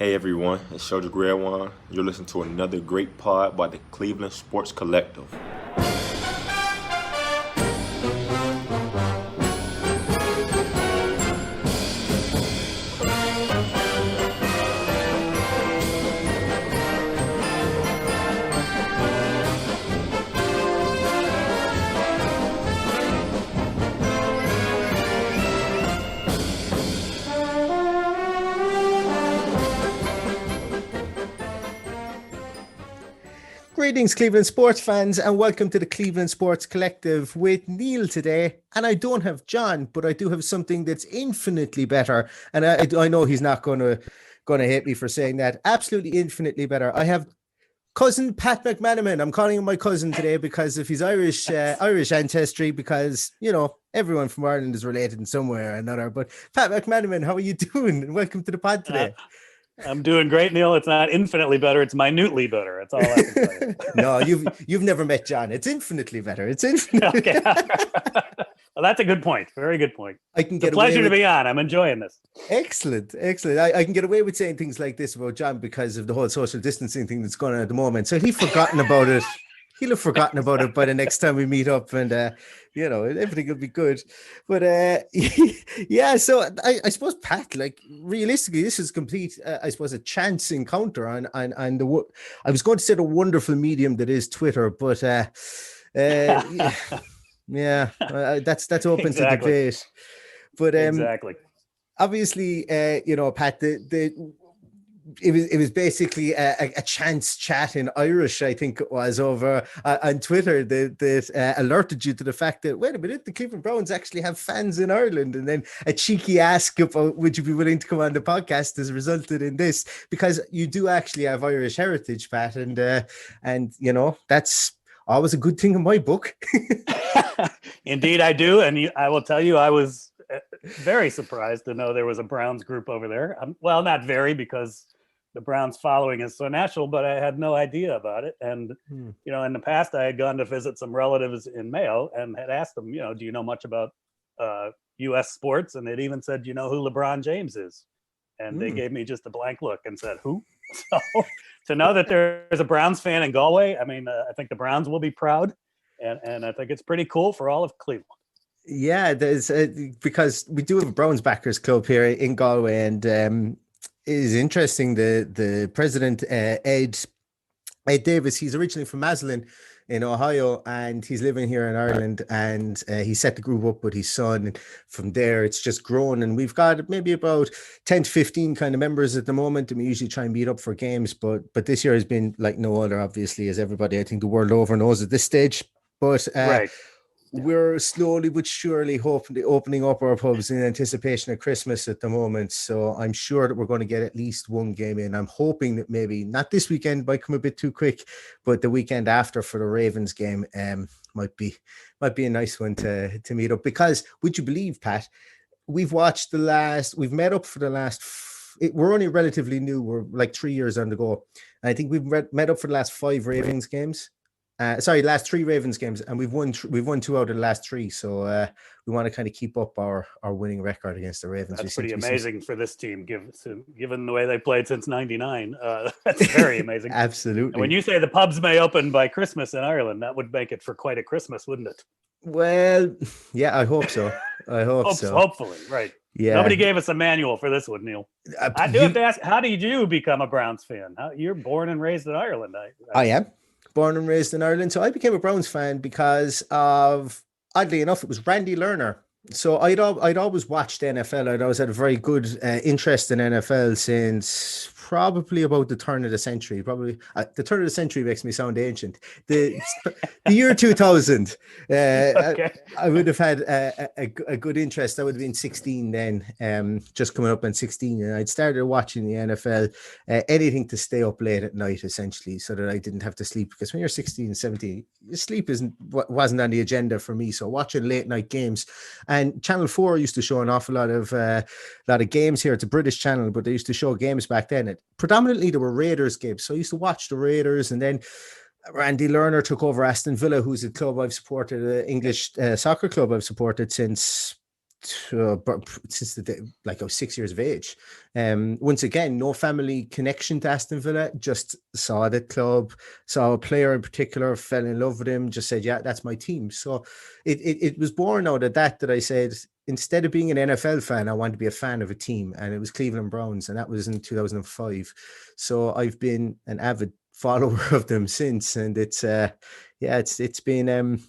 Hey everyone, it's Shoulder One. You're listening to another great pod by the Cleveland Sports Collective. Greetings, Cleveland sports fans, and welcome to the Cleveland Sports Collective with Neil today. And I don't have John, but I do have something that's infinitely better. And I know he's not gonna hate me for saying that. Absolutely infinitely better. I have cousin Pat McManamon. I'm calling him my cousin today because of his Irish ancestry. Because everyone from Ireland is related in some way or another. But Pat McManamon, how are you doing? And welcome to the pod today. I'm doing great, Neil. It's not infinitely better. It's minutely better. That's all I can tell you. No, you've never met John. It's infinitely better. It's infinitely. Okay. Well, that's a good point. Very good point. I can get it's a pleasure to be on. I'm enjoying this. Excellent. I can get away with saying things like this about John because of the whole social distancing thing that's going on at the moment. So he's forgotten about it. He'll have forgotten about it by the next time we meet up, and everything will be good. But yeah, so I suppose, Pat, like, realistically, this is complete. I suppose a chance encounter on I was going to say the wonderful medium that is Twitter, but that's open to debate. But exactly. Obviously, Pat, it was basically a chance chat in Irish, I think it was, over on Twitter that alerted you to the fact that, wait a minute, the Cleveland Browns actually have fans in Ireland. And then a cheeky ask about, would you be willing to come on the podcast, has resulted in this, because you do actually have Irish heritage, Pat. And that's always a good thing in my book. Indeed, I do. And I will tell you, I was very surprised to know there was a Browns group over there. Well, not very, because the Browns following is so national, but I had no idea about it. And, in the past, I had gone to visit some relatives in Mayo and had asked them, do you know much about U.S. sports? And they'd even said, do you know who LeBron James is? And they gave me just a blank look and said, who? So to know that there's a Browns fan in Galway, I mean, I think the Browns will be proud. And I think it's pretty cool for all of Cleveland. Yeah, there's because we do have a Browns backers club here in Galway, and it is interesting. The president, Ed Davis, he's originally from Maslin in Ohio, and he's living here in Ireland, and he set the group up with his son. And from there, it's just grown, and we've got maybe about 10 to 15 kind of members at the moment, and we usually try and meet up for games. But this year has been like no other, obviously, as everybody, I think, the world over knows at this stage. But right. We're slowly but surely opening up our pubs in anticipation of Christmas at the moment. So I'm sure that we're going to get at least one game in. I'm hoping that maybe not this weekend, might come a bit too quick, but the weekend after for the Ravens game might be a nice one to meet up. Because would you believe, Pat, we've met up for the last. We're only relatively new. We're like 3 years on the go. And I think we've met up for the last 5 Ravens games. Last 3 Ravens games, and we've won 2 out of the last 3. So we want to kind of keep up our winning record against the Ravens. That's pretty amazing for this team, given the way they played since '99. That's very amazing. Absolutely. And when you say the pubs may open by Christmas in Ireland, that would make it for quite a Christmas, wouldn't it? Well, yeah, I hope so. So. Hopefully, right. Yeah. Nobody gave us a manual for this one, Neil. I do have to ask, how did you become a Browns fan? You're born and raised in Ireland. I am. Born and raised in Ireland. So I became a Browns fan because of, oddly enough, it was Randy Lerner. So I'd always watched NFL. I'd always had a very good interest in NFL since probably about the turn of the century. Probably the turn of the century makes me sound ancient. The year 2000. Okay. I would have had a good interest. I would have been 16 then, just coming up on 16, and I'd started watching the NFL, anything to stay up late at night, essentially, so that I didn't have to sleep. Because when you're 16, 17, sleep wasn't on the agenda for me. So watching late night games, and Channel 4 used to show an awful lot of games here. It's a British channel, but they used to show games back then. Predominantly, there were Raiders games. So I used to watch the Raiders, and then Randy Lerner took over Aston Villa, who's a club I've supported, an English soccer club I've supported since since the day, like I was 6 years of age. Once again, no family connection to Aston Villa, just saw the club, saw a player in particular, fell in love with him, just said, yeah, that's my team. So it was born out of that I said, instead of being an NFL fan, I want to be a fan of a team. And it was Cleveland Browns, and that was in 2005. So I've been an avid follower of them since. And it's been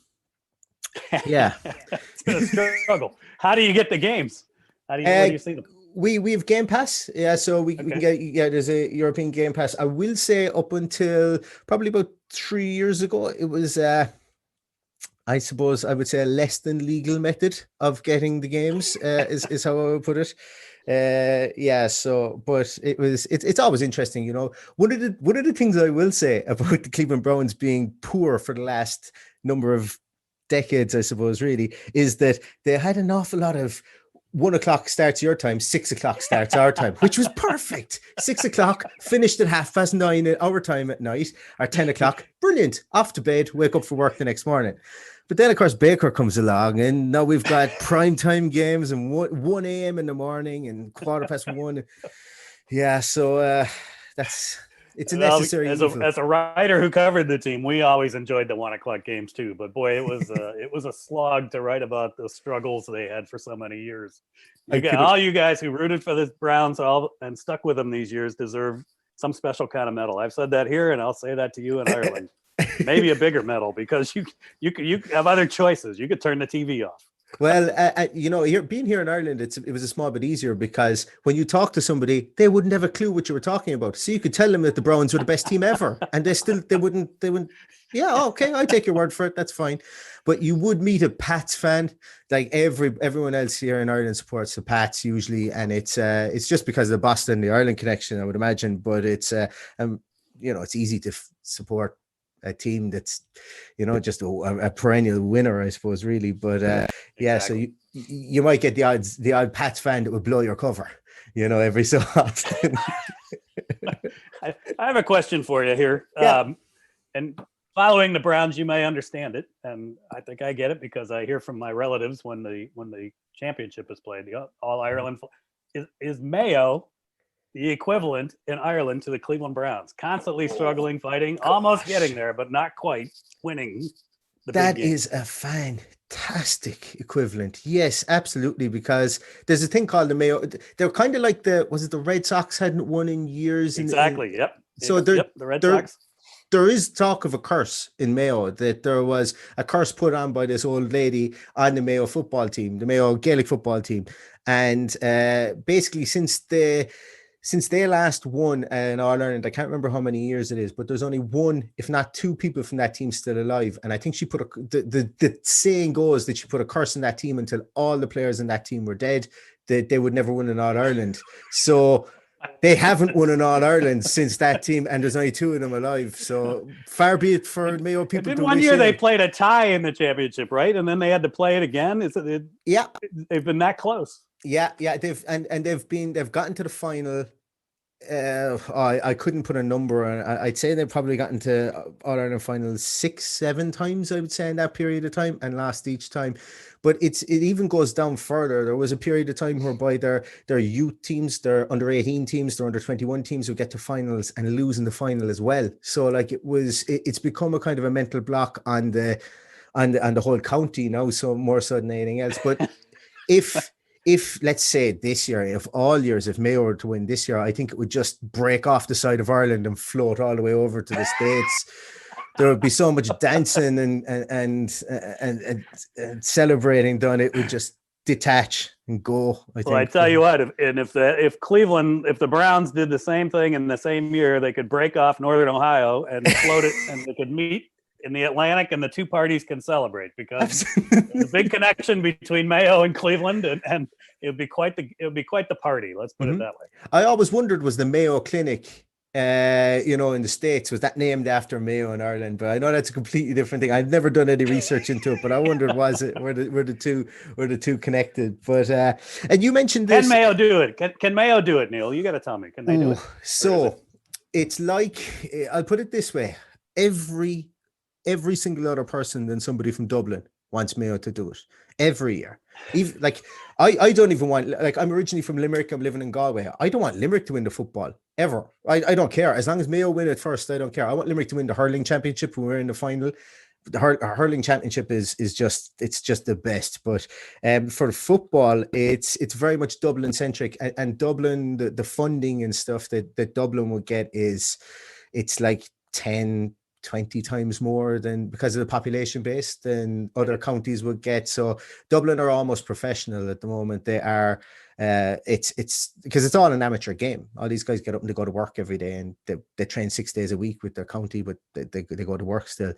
yeah. It's been a struggle. How do you get the games? Where do you see them? We have Game Pass, so we can get, there's a European Game Pass. I will say up until probably about 3 years ago, it was I suppose I would say a less than legal method of getting the games, is how I would put it. But it's always interesting, you know. One of the things I will say about the Cleveland Browns being poor for the last number of decades, I suppose, really, is that they had an awful lot of 1 o'clock starts your time, 6 o'clock starts our time, which was perfect. 6 o'clock, finished at 9:30 our time at night, or 10 o'clock, brilliant, off to bed, wake up for work the next morning. But then, of course, Baker comes along, and now we've got primetime games and 1 a.m. in the morning and 1:15. Yeah, so it's a necessary evil. As a writer who covered the team, we always enjoyed the 1 o'clock games too. But boy, it was a slog to write about the struggles they had for so many years. All you guys who rooted for the Browns and stuck with them these years deserve some special kind of medal. I've said that here, and I'll say that to you in Ireland. Maybe a bigger medal, because you have other choices. You could turn the TV off. Well, you know, being here in Ireland, it was a small bit easier, because when you talk to somebody, they wouldn't have a clue what you were talking about. So you could tell them that the Browns were the best team ever, and they wouldn't. Yeah, okay, I take your word for it. That's fine. But you would meet a Pats fan, like everyone else here in Ireland supports the Pats usually, and it's just because of the Boston, the Ireland connection, I would imagine. But it's you know, it's easy to support a team that's, you know, just a perennial winner, I suppose, really. But so you might get the odd Pats fan that would blow your cover, you know, every so often. I have a question for you here. And following the Browns, you may understand it, and I think I get it because I hear from my relatives when the championship is played, the All Ireland. Is Mayo the equivalent in Ireland to the Cleveland Browns? Constantly struggling, fighting, almost getting there, but not quite winning. That is a fantastic equivalent. Yes, absolutely. Because there's a thing called the Mayo. They're kind of like the Red Sox hadn't won in years. Exactly. Yep. So the Red Sox. There is talk of a curse in Mayo, that there was a curse put on by this old lady on the Mayo football team, the Mayo Gaelic football team. And basically since they last won in All Ireland, I can't remember how many years it is, but there's only one, if not two people from that team still alive. And I think she put the saying goes that she put a curse in that team until all the players in that team were dead, that they would never win an All Ireland. So they haven't won an All Ireland since that team, and there's only two of them alive. So far be it for Mayo people. One year they played a tie in the championship, right? And then they had to play it again. Yeah, they've been that close. Yeah, they've gotten to the final. I couldn't put a number on it. I'd say they've probably gotten to All Ireland finals 6-7 times, I would say, in that period of time, and lost each time. But it even goes down further. There was a period of time whereby their youth teams, their under 18 teams, their under 21 teams would get to finals and lose in the final as well. So like it's become a kind of a mental block on the whole county now, so more so than anything else. But if let's say this year, if Mayo were to win this year, I think it would just break off the side of Ireland and float all the way over to the States. There would be so much dancing and celebrating done. It would just detach and go. I tell you what, if the Browns did the same thing in the same year, they could break off Northern Ohio and float it, and they could meet in the Atlantic, and the two parties can celebrate, because there's a big connection between Mayo and Cleveland, and it would be quite the party. Let's put it that way. I always wondered, was the Mayo Clinic, in the States, was that named after Mayo in Ireland? But I know that's a completely different thing. I've never done any research into it, but I wondered, were the two connected? But and you mentioned this. Can Mayo do it? Can Mayo do it, Neil? You got to tell me. Can they do it? So it's like, I'll put it this way: every single other person than somebody from Dublin wants Mayo to do it every year. Even like I don't even want, like, I'm originally from Limerick. I'm living in Galway. I don't want Limerick to win the football ever. I don't care. As long as Mayo win it first, I don't care. I want Limerick to win the hurling championship when we're in the final. The hurling championship is just, it's just the best. But for football, it's very much Dublin centric, and Dublin, the funding and stuff that Dublin would get is, it's like 10, 20 times more than, because of the population base, than other counties would get. So Dublin are almost professional at the moment. They are. It's because it's all an amateur game. All these guys get up and they go to work every day, and they train 6 days a week with their county, but they go to work still.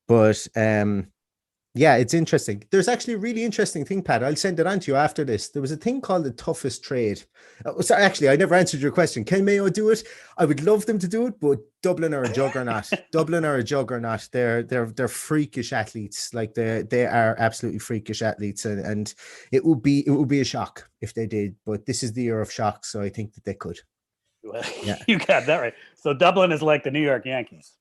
But yeah, it's interesting. There's actually a really interesting thing, Pat. I'll send it on to you after this. There was a thing called the toughest trade. Sorry, actually, I never answered your question. Can Mayo do it? I would love them to do it, but Dublin are a juggernaut. Dublin are a juggernaut. They're freakish athletes. Like they are absolutely freakish athletes, and it would be a shock if they did. But this is the year of shocks, so I think that they could. Well, Yeah. you got that right. So Dublin is like the New York Yankees.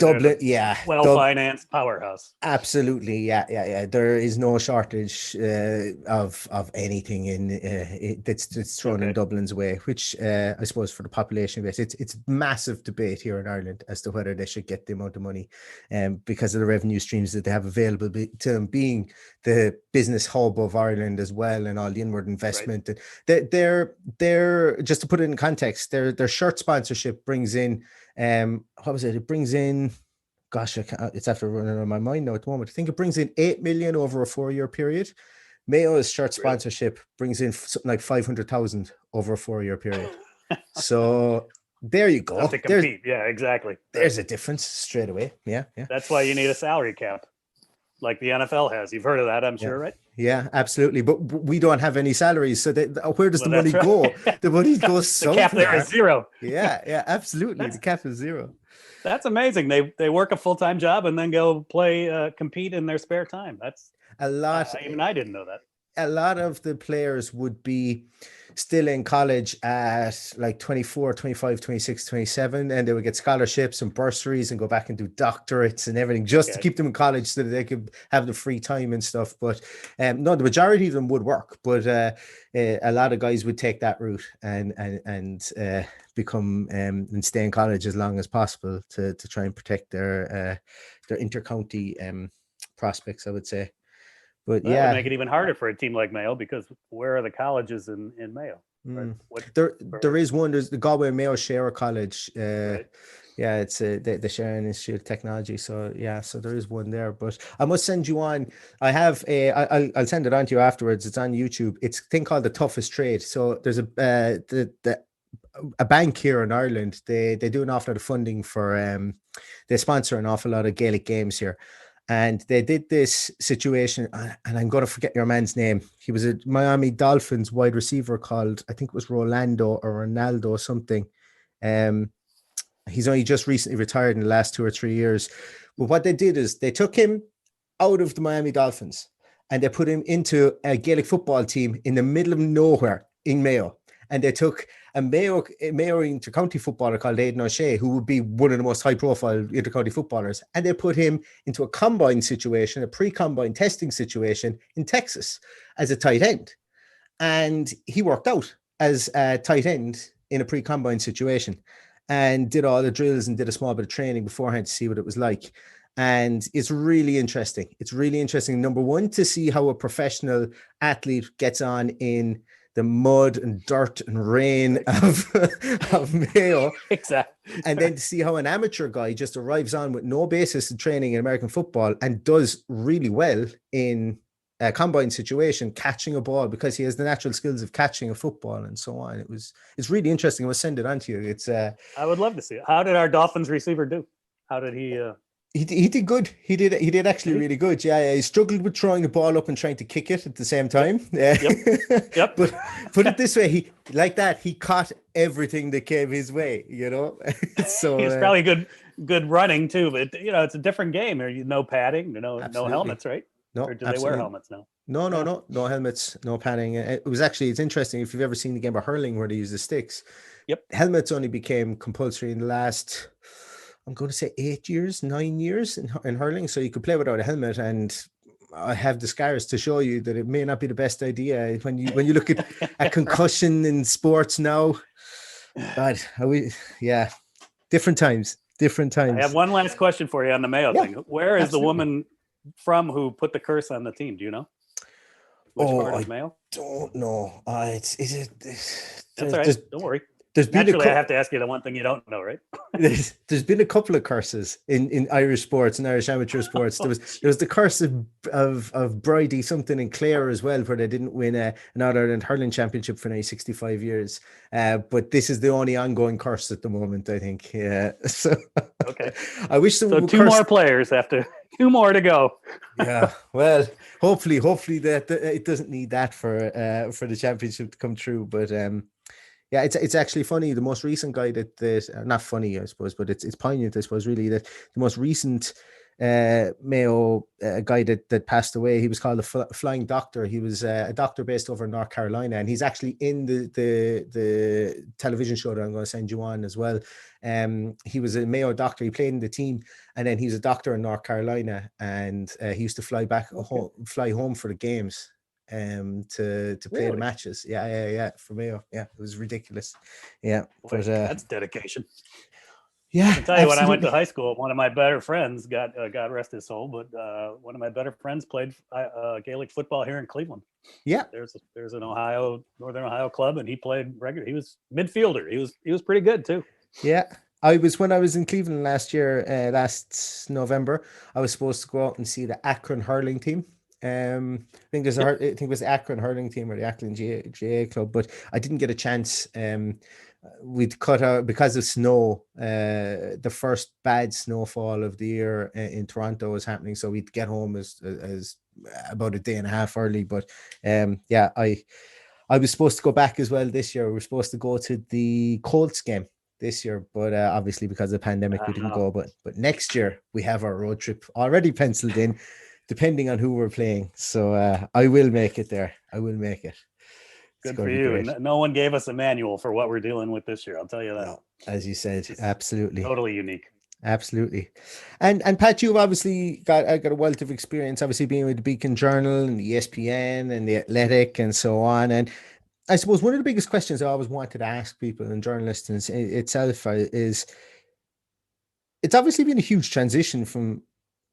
Dublin, yeah, well-financed powerhouse. Absolutely, yeah. There is no shortage of anything in that's thrown in Dublin's way, which I suppose for the population base, it's massive debate here in Ireland as to whether they should get the amount of money, because of the revenue streams that they have available to them, being the business hub of Ireland as well, and all the inward investment. Right. They're just to put it in context, their shirt sponsorship brings in. What was it? It brings in, gosh, it's after running on my mind now at the moment. I think it brings in 8 million over a 4-year period. Mayo's shirt sponsorship brings in something like 500,000 over a 4-year period. So there you go. To compete. Yeah, exactly. There's a difference straight away. Yeah. That's why you need a salary cap, like the NFL has. You've heard of that, I'm sure, right? Yeah, absolutely. But we don't have any salaries. So where does the money go? The money goes somewhere. The cap there is zero. Yeah, absolutely. The cap is zero. That's amazing. They work a full-time job and then go play, compete in their spare time. That's a lot. Even I didn't know that. A lot of the players would be still in college at like 24, 25, 26, 27, and they would get scholarships and bursaries and go back and do doctorates and everything just to keep them in college so that they could have the free time and stuff. But no, the majority of them would work, but a lot of guys would take that route and become and stay in college as long as possible to try and protect their inter-county prospects, I would say. But that would make it even harder for a team like Mayo, because where are the colleges in Mayo? There is one. There's the Galway and Mayo share a college. Yeah, it's the Sharon Institute of Technology. So yeah, so there is one there. But I must send you on. I have I'll send it on to you afterwards. It's on YouTube. It's a thing called the toughest trade. So there's a bank here in Ireland. They do an awful lot of funding for they sponsor an awful lot of Gaelic games here. And they did this situation, and I'm going to forget your man's name. He was a Miami Dolphins wide receiver called, I think it was Rolando or Ronaldo or something. He's only just recently retired in the last 2 or 3 years. But what they did is they took him out of the Miami Dolphins and they put him into a Gaelic football team in the middle of nowhere in Mayo. And they took a Mayo inter-county footballer called Aidan O'Shea, who would be one of the most high-profile inter-county footballers, and they put him into a combine situation, a pre-combine testing situation in Texas as a tight end. And he worked out as a tight end in a pre-combine situation and did all the drills and did a small bit of training beforehand to see what it was like. And it's really interesting. It's really interesting, number one, to see how a professional athlete gets on in the mud and dirt and rain of Mayo. Exactly. And then to see how an amateur guy just arrives on with no basis in training in American football and does really well in a combine situation, catching a ball, because he has the natural skills of catching a football and so on. It's really interesting. I will send it on to you. It's I would love to see it. How did our Dolphins receiver do? How did he He did good. He did actually really good. Yeah, he struggled with throwing the ball up and trying to kick it at the same time. Yep. But put it this way, he caught everything that came his way, you know. So he's probably good running too, but it's a different game. There's no padding, no helmets, right? No, or do they wear helmets now? No helmets, no padding. It's interesting if you've ever seen the game of hurling where they use the sticks. Yep. Helmets only became compulsory in the last, I'm going to say 9 years in hurling. So you could play without a helmet, and I have the scars to show you that it may not be the best idea when you look at concussion in sports now. God, yeah, different times. I have one last question for you on the Mayo Yeah, thing. Where is the absolutely. woman from who put the curse on the team? Do you know? Which Oh, part of I Mayo? don't know. It's is it That's all right. Don't worry. there's been Naturally, I have to ask you the one thing you don't know, right? there's been a couple of curses in Irish sports and Irish amateur sports. There was the curse of Bridie something in Clare as well, where they didn't win an All-Ireland hurling championship for 65 years. But this is the only ongoing curse at the moment, I think. Yeah. So Okay. I wish so two more players after 2 more to go. Yeah. Well, hopefully that it doesn't need that for the championship to come true. But yeah, it's actually funny. The most recent guy that not funny, I suppose, but it's poignant, I suppose, really, that the most recent Mayo guy that passed away, he was called the Flying Doctor. He was a doctor based over in North Carolina, and he's actually in the television show that I'm going to send you on as well. He was a Mayo doctor. He played in the team, and then he's a doctor in North Carolina, and he used to fly home for the games. To play the matches. Yeah, for Mayo. Yeah, it was ridiculous. Yeah. Boy, but that's dedication. Yeah. I can tell you, when I went to high school, one of my better friends God rest his soul, but one of my better friends played Gaelic football here in Cleveland. Yeah. There's an Northern Ohio club, and he played regular. He was midfielder. He was pretty good too. Yeah. When I was in Cleveland last last November, I was supposed to go out and see the Akron hurling team. I think it was the Akron hurling team or the Akron GA club, but I didn't get a chance. We'd cut out because of snow. The first bad snowfall of the year in Toronto was happening, so we'd get home as about a day and a half early. But yeah, I was supposed to go back as well this year. We were supposed to go to the Colts game this year, but obviously because of the pandemic we didn't go. But next year we have our road trip already penciled in, depending on who we're playing. So I will make it there. I will make it. Good for you. No one gave us a manual for what we're dealing with this year. I'll tell you that. No, as you said, absolutely. Totally unique. Absolutely. And Pat, you've obviously got a wealth of experience, obviously being with the Beacon Journal and the ESPN and the Athletic and so on. And I suppose one of the biggest questions I always wanted to ask people and journalists itself is, it's obviously been a huge transition from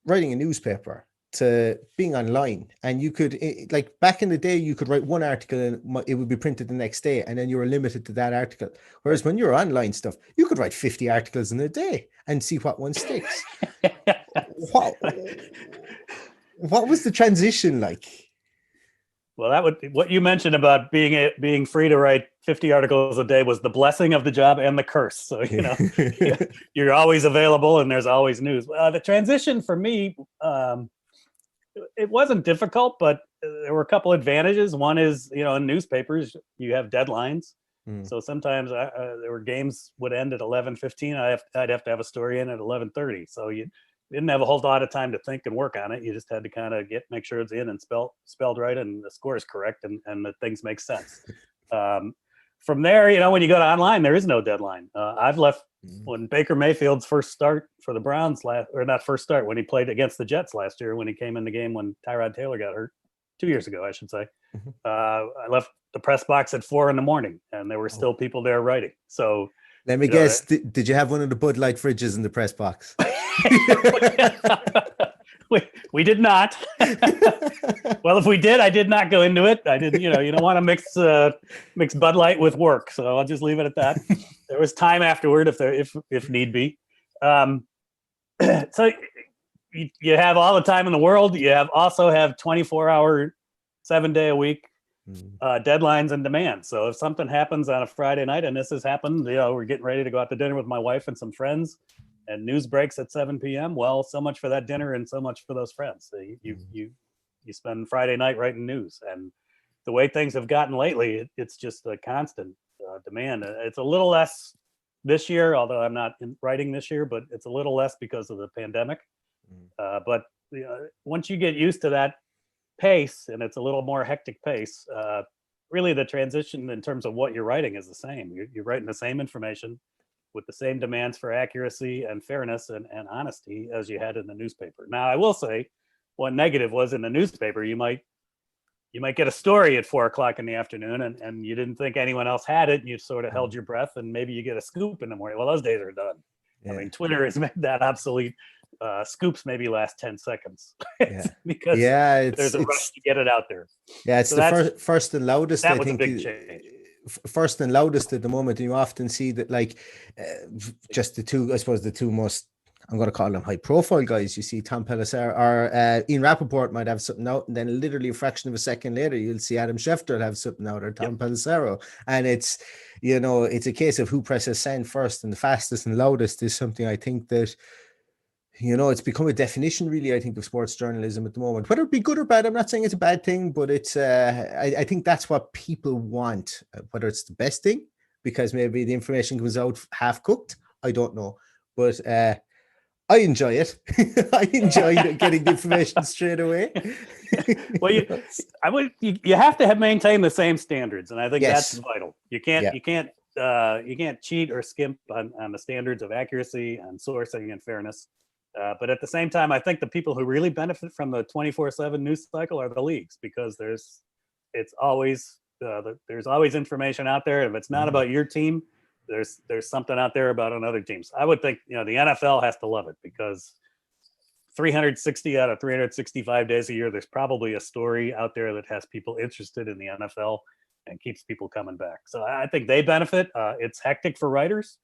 writing a newspaper to being online. And you could, like back in the day, you could write one article and it would be printed the next day, and then you were limited to that article. Whereas when you're online stuff, you could write 50 articles in a day and see what one sticks. What was the transition like? Well, what you mentioned about being free to write 50 articles a day was the blessing of the job and the curse. So, you're always available and there's always news. The transition for me, it wasn't difficult, but there were a couple advantages. One is, in newspapers, you have deadlines. So sometimes there were games would end at 11:15. I'd have to have a story in at 11:30. So you didn't have a whole lot of time to think and work on it. You just had to kind of make sure it's in and spelled right and the score is correct and that things make sense. From there, when you go to online, there is no deadline. I've left when Baker Mayfield's first start for the Browns when he played against the Jets last year, when he came in the game when Tyrod Taylor got hurt 2 years ago, I should say. I left the press box at 4 a.m. and there were still people there writing. So let me guess, did you have one of the Bud Light fridges in the press box? We did not. Well, if we did, I did not go into it. I didn't, you don't want to mix Bud Light with work. So I'll just leave it at that. There was time afterward if need be. So you have all the time in the world. You also have 24-hour, 7-day-a-week deadlines and demands. So if something happens on a Friday night, and this has happened, we're getting ready to go out to dinner with my wife and some friends, and news breaks at 7 p.m. Well, so much for that dinner and so much for those friends. So you spend Friday night writing news, and the way things have gotten lately, it's just a constant demand. It's a little less this year, although I'm not writing this year, but it's a little less because of the pandemic. But once you get used to that pace, and it's a little more hectic pace, really the transition in terms of what you're writing is the same. You're writing the same information with the same demands for accuracy and fairness and honesty as you had in the newspaper. Now, I will say what negative was in the newspaper. You might get a story at 4:00 in the afternoon, and you didn't think anyone else had it, and you sort of held your breath, and maybe you get a scoop in the morning. Well, those days are done. Yeah. I mean, Twitter has made that obsolete. Scoops maybe last 10 seconds Yeah. because there's a rush to get it out there. Yeah, it's So the first and loudest. that I was a think big change. first and loudest at the moment. And you often see that, like, just the two, I suppose, the two most, I'm going to call them high profile guys. You see Tom Pelissero or Ian Rappaport might have something out, and then literally a fraction of a second later, you'll see Adam Schefter have something out, or Tom Pelissero. And it's, you know, it's a case of who presses send first, and the fastest and loudest is something I think that, you know, it's become a definition, really, I think, of sports journalism at the moment. Whether it be good or bad, I'm not saying it's a bad thing, but it's, I think that's what people want. Whether it's the best thing, because maybe the information comes out half cooked, I don't know. But I enjoy it. I enjoy getting the information straight away. Well, you have to maintain the same standards, and I think that's vital. You can't cheat or skimp on the standards of accuracy and sourcing and fairness. But at the same time, I think the people who really benefit from the 24/7 news cycle are the leagues, because there's always information out there. If it's not about your team, there's something out there about another team's. I would think, you know, the NFL has to love it, because 360 out of 365 days a year, there's probably a story out there that has people interested in the NFL and keeps people coming back. So I think they benefit. It's hectic for writers.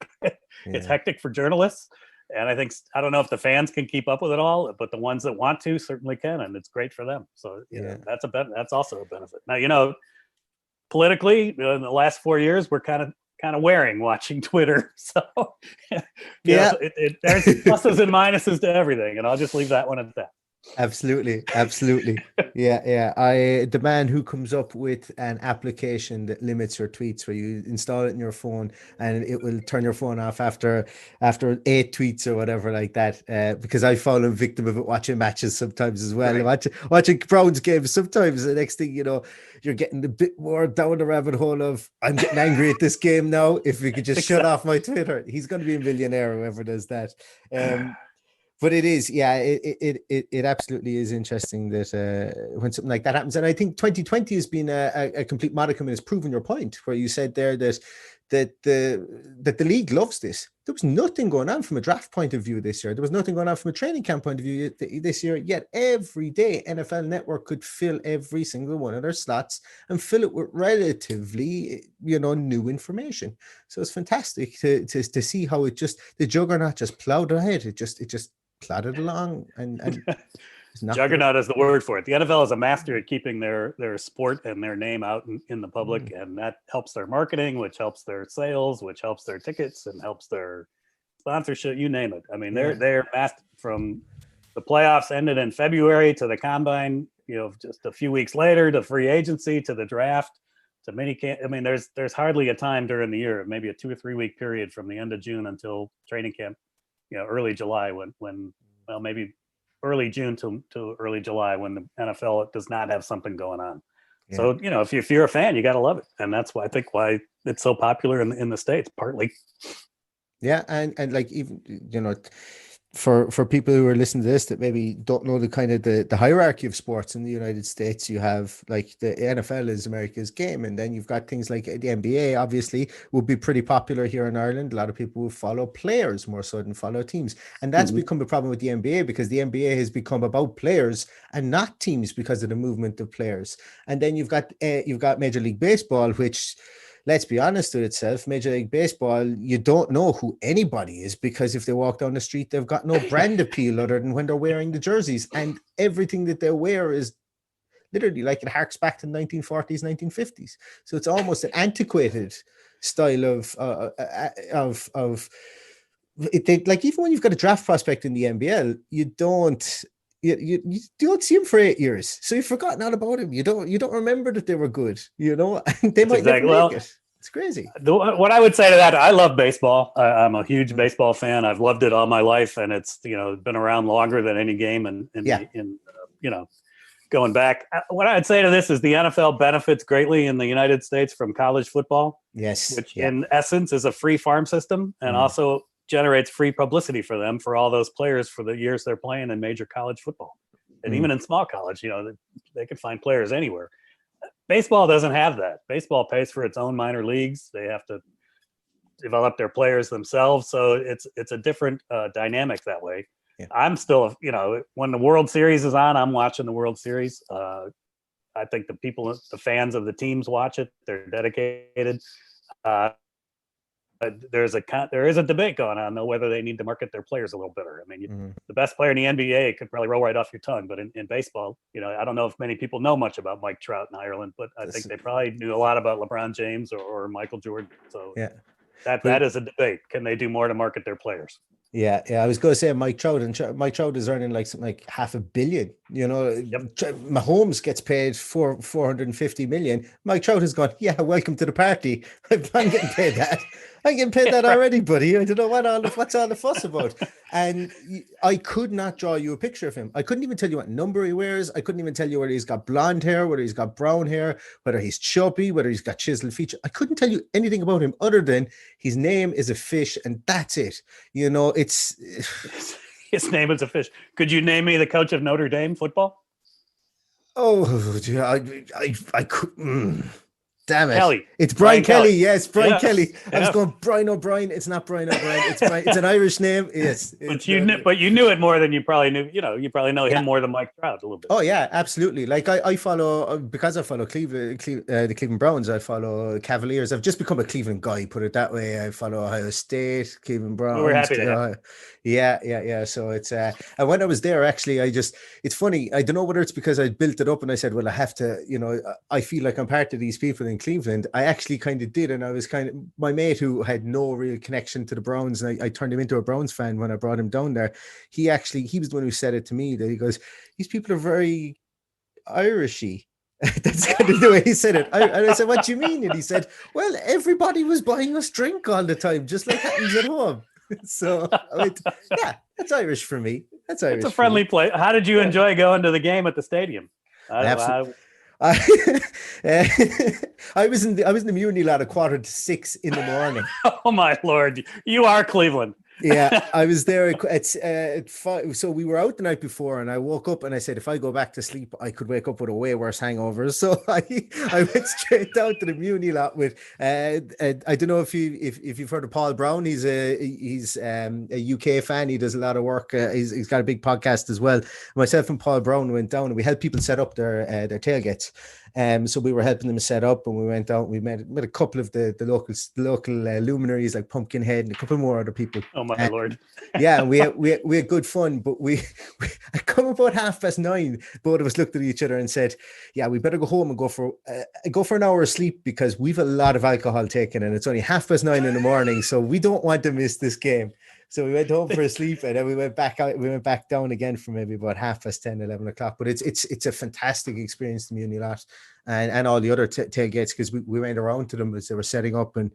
It's hectic for journalists. And I don't know if the fans can keep up with it all, but the ones that want to certainly can, and it's great for them. So that's also a benefit. Now, you know, politically, in the last 4 years, we're kind of wearing watching Twitter. So there's pluses and minuses to everything, and I'll just leave that one at that. Absolutely. Yeah. The man who comes up with an application that limits your tweets, where you install it in your phone and it will turn your phone off after 8 tweets or whatever like that. Because I fall a victim of it watching matches sometimes as well. Right. Watching Browns games sometimes. The next thing you know, you're getting a bit more down the rabbit hole of, I'm getting angry at this game now. If we could just shut off my Twitter. He's going to be a millionaire, whoever does that. But it is, it absolutely is interesting that when something like that happens. And I think 2020 has been a complete modicum, and it's proven your point, where you said there that the league loves this. There was nothing going on from a draft point of view this year. There was nothing going on from a training camp point of view this year. Yet every day, NFL Network could fill every single one of their slots and fill it with relatively, you know, new information. So it's fantastic to see how the juggernaut just plowed ahead. It just plodded along, and juggernaut is the word for it. The NFL is a master at keeping their sport and their name out in the public, and that helps their marketing, which helps their sales, which helps their tickets, and helps their sponsorship. You name it. I mean, they're master. From the playoffs ended in February to the combine, you know, just a few weeks later, to free agency, to the draft, to minicamp. I mean, there's hardly a time during the year, maybe a 2 or 3 week period from the end of June until training camp, you know, early July, maybe early June to early July, when the NFL does not have something going on. Yeah. So, you know, if you're a fan, you got to love it. And that's why it's so popular in the States, partly. Yeah. And like, even, you know, for people who are listening to this that maybe don't know the kind of the hierarchy of sports in the United States, you have, like, the NFL is America's game, and then you've got things like the NBA obviously will be pretty popular here in Ireland. A lot of people will follow players more so than follow teams, and that's become a problem with the NBA, because the NBA has become about players and not teams because of the movement of players. And then you've got Major League Baseball, which, let's be honest with itself, Major League Baseball, you don't know who anybody is, because if they walk down the street, they've got no brand appeal other than when they're wearing the jerseys, and everything that they wear is literally, like, it harks back to the 1940s, 1950s. So it's almost an antiquated style of it. Like, even when you've got a draft prospect in the NBL, you don't see him for 8 years, so you've forgotten all about him. You don't remember that they were good, you know, and they might never make it. It's crazy. What I would say to that, I love baseball. I'm a huge baseball fan. I've loved it all my life, and it's, you know, been around longer than any game, and you know, going back. What I'd say to this is the NFL benefits greatly in the United States from college football. Yes, which in essence is a free farm system, and also generates free publicity for them, for all those players, for the years they're playing in major college football. And even in small college, they could find players anywhere. Baseball doesn't have that. Baseball pays for its own minor leagues. They have to develop their players themselves. So it's a different dynamic that way. Yeah. I'm still, when the World Series is on, I'm watching the World Series. I think the fans of the teams watch it. They're dedicated. There is a debate going on though whether they need to market their players a little better. I mean, the best player in the NBA could probably roll right off your tongue, but in baseball, I don't know if many people know much about Mike Trout in Ireland, but I think they probably knew a lot about LeBron James or Michael Jordan. So yeah, that is a debate. Can they do more to market their players? Yeah. I was going to say Mike Trout, and Mike Trout is earning like something like $500 million. Mahomes gets paid for 450 million. Mike Trout has gone, yeah, welcome to the party. I'm getting paid that. I'm getting paid that already, buddy. I don't know what's all the fuss about. And I could not draw you a picture of him. I couldn't even tell you what number he wears. I couldn't even tell you whether he's got blonde hair, whether he's got brown hair, whether he's chubby, whether he's got chiseled features. I couldn't tell you anything about him other than his name is a fish, and that's it. It's his name is a fish. Could you name me the coach of Notre Dame football? Oh, I could. Damn it. Kelly. It's Brian Kelly. Yes, Brian Kelly. I was going Brian O'Brien. It's not Brian O'Brien. It's Brian. It's an Irish name. Yes. But you knew it more than you probably knew. You probably know him more than Mike Trout a little bit. Oh yeah, absolutely. Like I follow, because I follow the Cleveland Browns. I follow Cavaliers. I've just become a Cleveland guy, put it that way. I follow Ohio State, Cleveland Browns. We're happy to have. Yeah. So it's and when I was there, actually, it's funny. I don't know whether it's because I built it up and I said, well, I have to, I feel like I'm part of these people in Cleveland. I actually kind of did, and I was my mate who had no real connection to the Browns, and I turned him into a Browns fan when I brought him down there. He was the one who said it to me, that he goes, these people are very Irishy. That's kind of the way he said it. And I said, what do you mean? And he said, well, everybody was buying us drink all the time, just like happens at home. So yeah, that's Irish for me. That's Irish. It's a friendly place. How did you enjoy going to the game at the stadium? Absolutely. I was in the Muni lot at 5:45 in the morning. Oh my Lord, you are Cleveland. Yeah, I was there at 5. So we were out the night before, and I woke up and I said, if I go back to sleep, I could wake up with a way worse hangover. So I went straight down to the Muni lot with. I don't know if you've heard of Paul Brown. He's a UK fan. He does a lot of work. He's got a big podcast as well. Myself and Paul Brown went down, and we helped people set up their tailgates. So we were helping them set up, and we went out. We met a couple of the local luminaries like Pumpkinhead and a couple more other people. Oh my Lord! Yeah, we had good fun. But we I come about 9:30. Both of us looked at each other and said, "Yeah, we better go home and go for an hour of sleep, because we've a lot of alcohol taken, and it's only 9:30 in the morning, so we don't want to miss this game." So we went home for a sleep, and then we went back out. We went back down again for maybe about 10:30, 11 o'clock. But it's a fantastic experience to me and the lot, and all the other tailgates, because we went around to them as they were setting up. And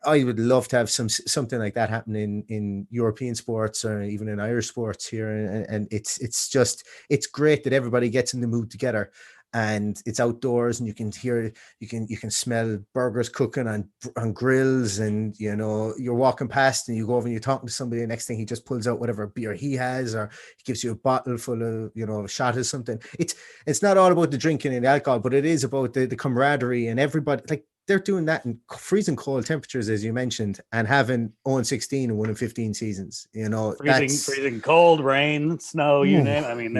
I would love to have something like that happen in European sports, or even in Irish sports here. And it's great that everybody gets in the mood together. And it's outdoors, and you can smell burgers cooking on grills, and you're walking past and you go over and you're talking to somebody, and next thing he just pulls out whatever beer he has, or he gives you a bottle full of a shot or something. It's not all about the drinking and the alcohol, but it is about the camaraderie, and everybody, like, they're doing that in freezing cold temperatures, as you mentioned, and having 0-16 and 1-15 seasons. Freezing cold, rain, snow, you name it. I mean,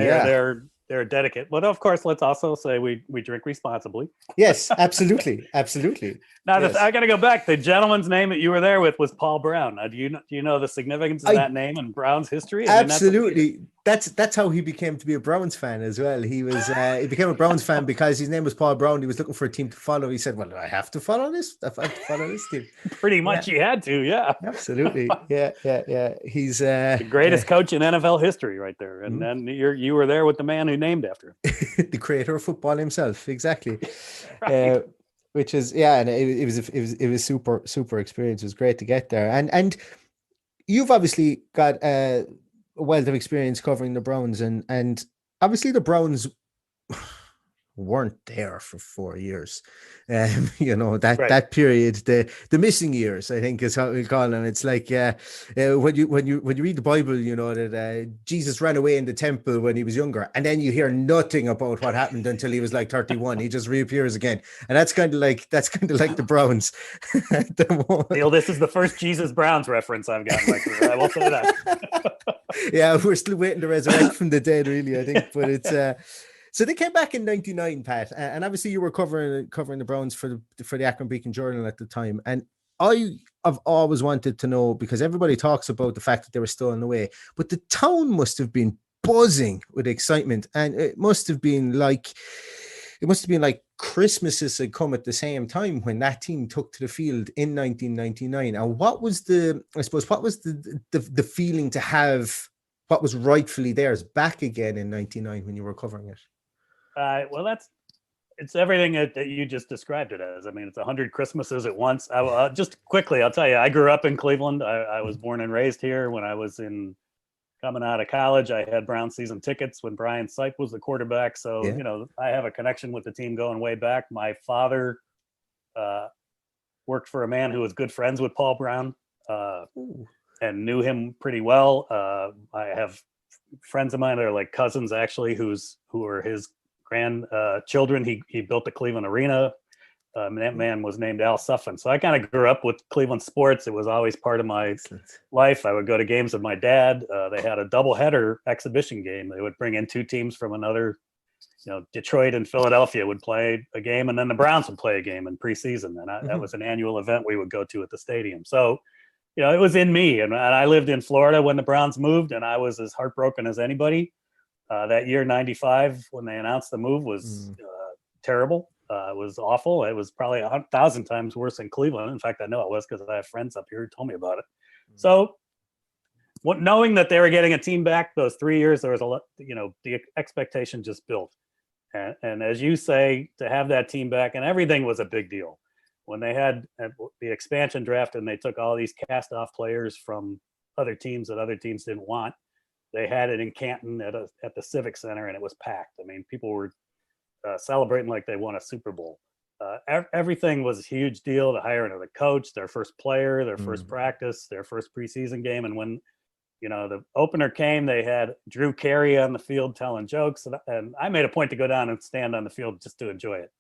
they're dedicated. But of course, let's also say we drink responsibly. Yes, absolutely. Now, yes. I got to go back. The gentleman's name that you were there with was Paul Brown. Do you know the significance of that name and Brown's history? Absolutely. That's how he became to be a Browns fan as well. He became a Browns fan because his name was Paul Brown. He was looking for a team to follow. He said, well, do I have to follow this? I have to follow this team. Pretty much he had to, yeah. Absolutely. Yeah. He's the greatest coach in NFL history right there. And then you were there with the man who named after him. The creator of football himself. Exactly. Right. Which is, and it was super experience. It was great to get there. And you've obviously got a wealth of experience covering the Browns, and obviously the Browns weren't there for 4 years. You know, Right. that period, the missing years, I think is how we call them. It's like when you read the Bible, you know that Jesus ran away in the temple when he was younger, and then you hear nothing about what happened until he was like 31. He just reappears again, and that's kind of like the Browns. Neil, this is the first Jesus Browns reference I've got in my career. I will say that. Yeah, we're still waiting to resurrect from the dead, really, I think. But it's so they came back in '99, Pat, and obviously you were covering the Browns for the Akron Beacon Journal at the time, and I've always wanted to know, because everybody talks about the fact that they were still on the way, but the town must have been buzzing with excitement, and it must have been like Christmases had come at the same time when that team took to the field in 1999. And what was the feeling to have what was rightfully theirs back again in '99 when you were covering it? Well, it's everything that you just described it as. I mean, it's 100 Christmases at once. Just quickly, I'll tell you, I grew up in Cleveland. I was born and raised here. When I was coming out of college, I had Brown season tickets when Brian Sipe was the quarterback. So, Yeah. you know, I have a connection with the team going way back. My father worked for a man who was good friends with Paul Brown and knew him pretty well. I have friends of mine that are like cousins, actually, who are his grandchildren. He built the Cleveland Arena. That man was named Al Suffin. So I kind of grew up with Cleveland sports. It was always part of my life. I would go to games with my dad. They had a doubleheader exhibition game. They would bring in two teams from another, you know, Detroit and Philadelphia would play a game, and then the Browns would play a game in preseason. And that was an annual event we would go to at the stadium. So, you know, it was in me. And I lived in Florida when the Browns moved, and I was as heartbroken as anybody. That year, 95, when they announced the move, was terrible. It was awful. It was probably 1,000 times worse in Cleveland. In fact, I know it was because I have friends up here who told me about it. So, knowing that they were getting a team back those 3 years, there was a lot, you know, the expectation just built. And as you say, to have that team back, and everything was a big deal. When they had the expansion draft and they took all these cast-off players from other teams that other teams didn't want, they had it in Canton at the Civic Center, and it was packed. I mean, people were celebrating like they won a Super Bowl. Everything was a huge deal. The hiring of the coach, their first player, their first practice, their first preseason game. And when, you know, the opener came, they had Drew Carey on the field telling jokes. And I made a point to go down and stand on the field just to enjoy it,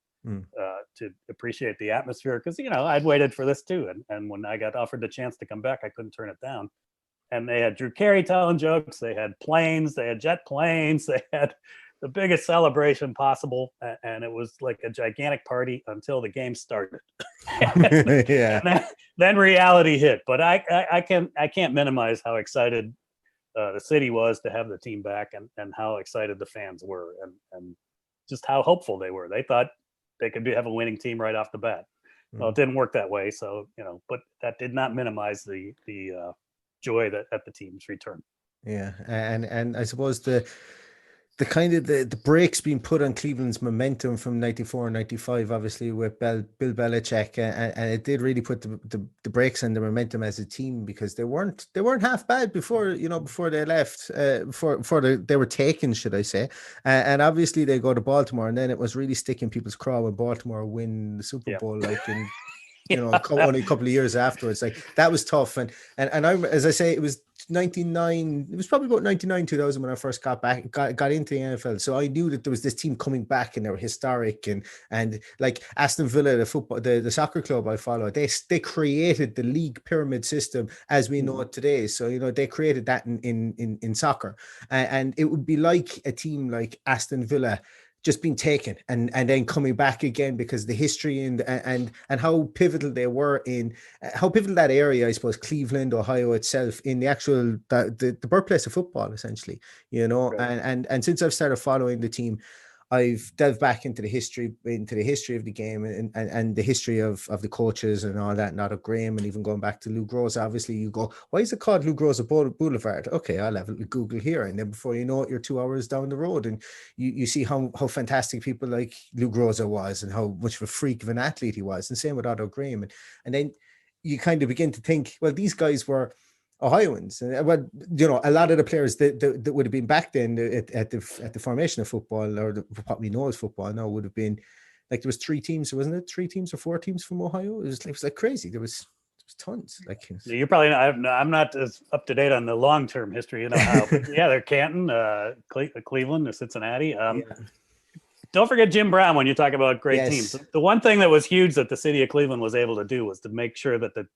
to appreciate the atmosphere. Because, you know, I'd waited for this too. And when I got offered the chance to come back, I couldn't turn it down. And they had Drew Carey telling jokes. They had planes. They had jet planes. They had the biggest celebration possible, and it was like a gigantic party until the game started. Yeah. Then reality hit. But I can't minimize how excited the city was to have the team back, and how excited the fans were, and just how hopeful they were. They thought they could have a winning team right off the bat. Well, it didn't work that way. So, you know, but that did not minimize the joy that at the team's return. Yeah, and I suppose the kind of the brakes being put on Cleveland's momentum from 94 and 95, obviously with Bill Belichick, and it did really put the brakes on the momentum as a team, because they weren't half bad before they left, before they were taken, should I say, and obviously they go to Baltimore, and then it was really sticking people's craw when Baltimore win the Super Bowl, like in only a couple of years afterwards. Like, that was tough, and I, as I say, it was 99. It was probably about 99, 2000 when I first got into the NFL. So I knew that there was this team coming back, and they were historic, and like Aston Villa, the soccer club I follow, they created the league pyramid system as we know it today. So, you know, they created that in soccer, and it would be like a team like Aston Villa just being taken and then coming back again, because the history and how pivotal they were in how pivotal that area, I suppose, Cleveland, Ohio itself, in the actual the birthplace of football, essentially, you know. Right. And since I've started following the team, I've delved back into the history of the game, and the history of the coaches and all that, and Otto Graham, and even going back to Lou Groza. Obviously, you go, why is it called Lou Groza Boulevard? Okay, I'll have it Google here, and then before you know it, you're 2 hours down the road, and you see how fantastic people like Lou Groza was, and how much of a freak of an athlete he was, and same with Otto Graham, and then you kind of begin to think, well, these guys were Ohioans. But a lot of the players that would have been back then at the formation of football, or what we know as football now, would have been like, there was 3 teams, wasn't it? 3 teams or 4 teams from Ohio. It was like crazy. There was tons. Like, You're probably not, I'm not as up to date on the long term history in Ohio, but yeah, they're Canton, Cleveland, or Cincinnati. Don't forget Jim Brown when you talk about great teams. The one thing that was huge that the city of Cleveland was able to do was to make sure that the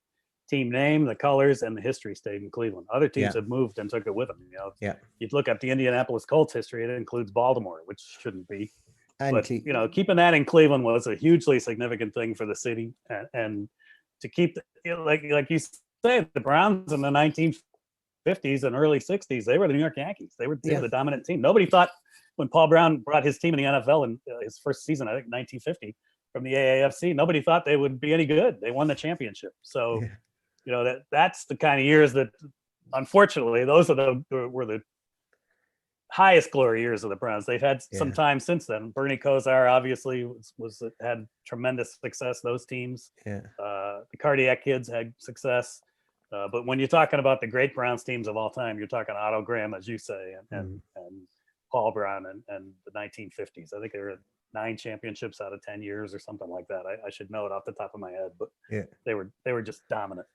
team name, the colors, and the history stayed in Cleveland. Other teams have moved and took it with them. You'd look up the Indianapolis Colts history; it includes Baltimore, which shouldn't be. But keeping that in Cleveland was a hugely significant thing for the city, and to keep like you say, the Browns in the 1950s and early 60s, they were the New York Yankees. They were the dominant team. Nobody thought, when Paul Brown brought his team in the NFL in his first season, I think 1950, from the AAFC, nobody thought they would be any good. They won the championship. So, that's the kind of years that, unfortunately, those were the highest glory years of the Browns. They've had some time since then. Bernie Kosar obviously had tremendous success. Those teams, the Cardiac Kids had success. But when you're talking about the great Browns teams of all time, you're talking Otto Graham, as you say, and Paul Brown and the 1950s. I think there were 9 championships out of 10 years or something like that. I should know it off the top of my head, but they were just dominant.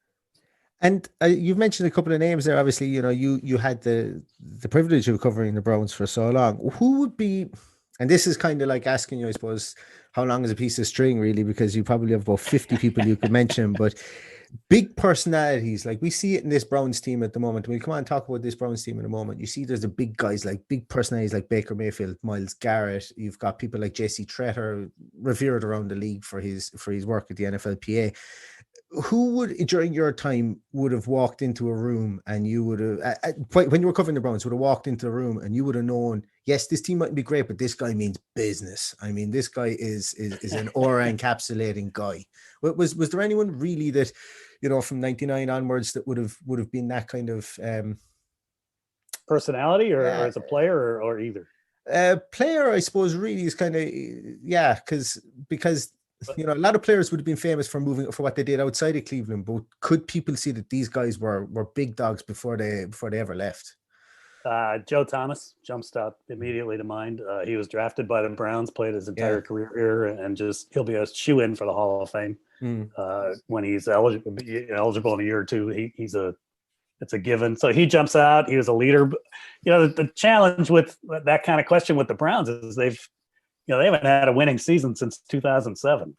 And you've mentioned a couple of names there. Obviously, you had the privilege of covering the Browns for so long. Who would be, and this is kind of like asking you, I suppose, how long is a piece of string, really, because you probably have about 50 people you could mention, but big personalities, like we see it in this Browns team at the moment. We'll come on and talk about this Browns team in a moment. You see there's the big guys, like big personalities like Baker Mayfield, Myles Garrett. You've got people like J.C. Tretter, revered around the league for his work at the NFLPA. Who would, during your time, would have walked into a room and you would have, when you were covering the Browns, would have walked into the room and you would have known, yes, this team mightn't be great, but this guy means business. I mean, this guy is an aura encapsulating guy. Was there anyone really that, from 99 onwards, that would have been that kind of personality, or as a player, or either? Player, I suppose, really is kind of, because a lot of players would have been famous for what they did outside of Cleveland, but could people see that these guys were big dogs before they ever left? Joe Thomas jumps out immediately to mind. He was drafted by the Browns, played his entire career here, and he'll be a shoe-in for the Hall of Fame when he's eligible in a year or two. It's a given. So he jumps out. He was a leader. The challenge with that kind of question with the Browns is they haven't had a winning season since 2007.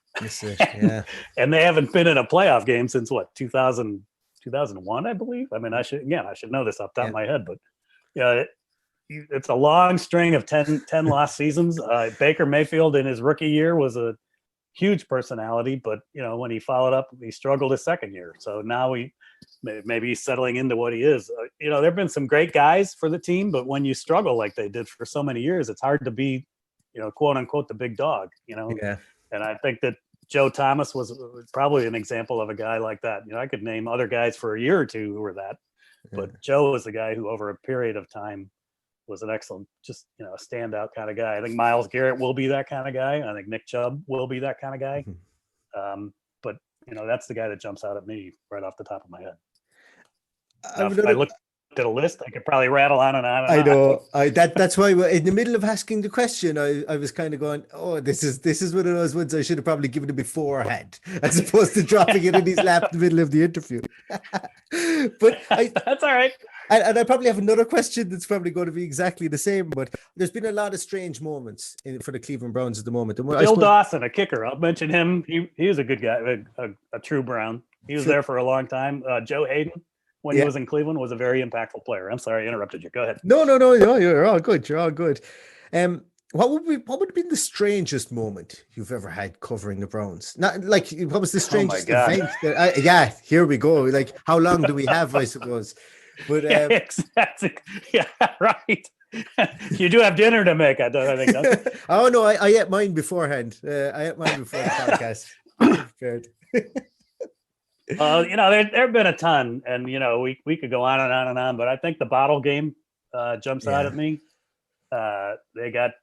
And they haven't been in a playoff game since 2001, I believe. I mean, I should know this off the top of my head, but it's a long string of 10 lost seasons. Baker Mayfield in his rookie year was a huge personality, but when he followed up, he struggled his second year. So now maybe he's settling into what he is. There've been some great guys for the team, but when you struggle like they did for so many years, it's hard to be, quote unquote, the big dog, And I think that Joe Thomas was probably an example of a guy like that. I could name other guys for a year or two who were that, but Joe was the guy who over a period of time was an excellent, just, a standout kind of guy. I think Myles Garrett will be that kind of guy. I think Nick Chubb will be that kind of guy. But that's the guy that jumps out at me right off the top of my head. If I looked at a list, I could probably rattle on and on. I know. That's why in the middle of asking the question, I was kind of going, "Oh, this is one of those ones I should have probably given it beforehand, as opposed to dropping it in his lap in the middle of the interview." But that's all right. And I probably have another question that's probably going to be exactly the same. But there's been a lot of strange moments for the Cleveland Browns at the moment. Bill Dawson, a kicker. I'll mention him. He was a good guy, a true Brown. He was there for a long time. Joe Hayden, when he was in Cleveland, was a very impactful player. I'm sorry, I interrupted you. Go ahead. No, you're all good. You're all good. What would have been the strangest moment you've ever had covering the Browns? Not like, what was the strangest event? Here we go. Like, how long do we have, I suppose? But exactly. Yeah, right. You do have dinner to make, I think. Don't you? Oh no, I ate mine beforehand. I ate mine before the podcast. Prepared. There have been a ton, and we could go on and on and on, but I think the bottle game jumps out at me. They got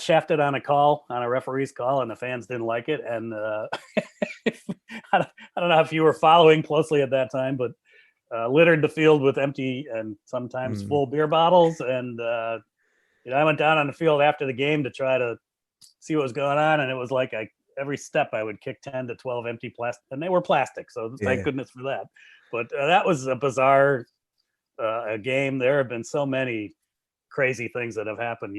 shafted on a referee's call, and the fans didn't like it. And I don't know if you were following closely at that time, but littered the field with empty and sometimes full beer bottles. And I went down on the field after the game to try to see what was going on, and it was like every step I would kick 10 to 12 empty plastic, and they were plastic, so thank goodness for that. But that was a bizarre game. There have been so many crazy things that have happened.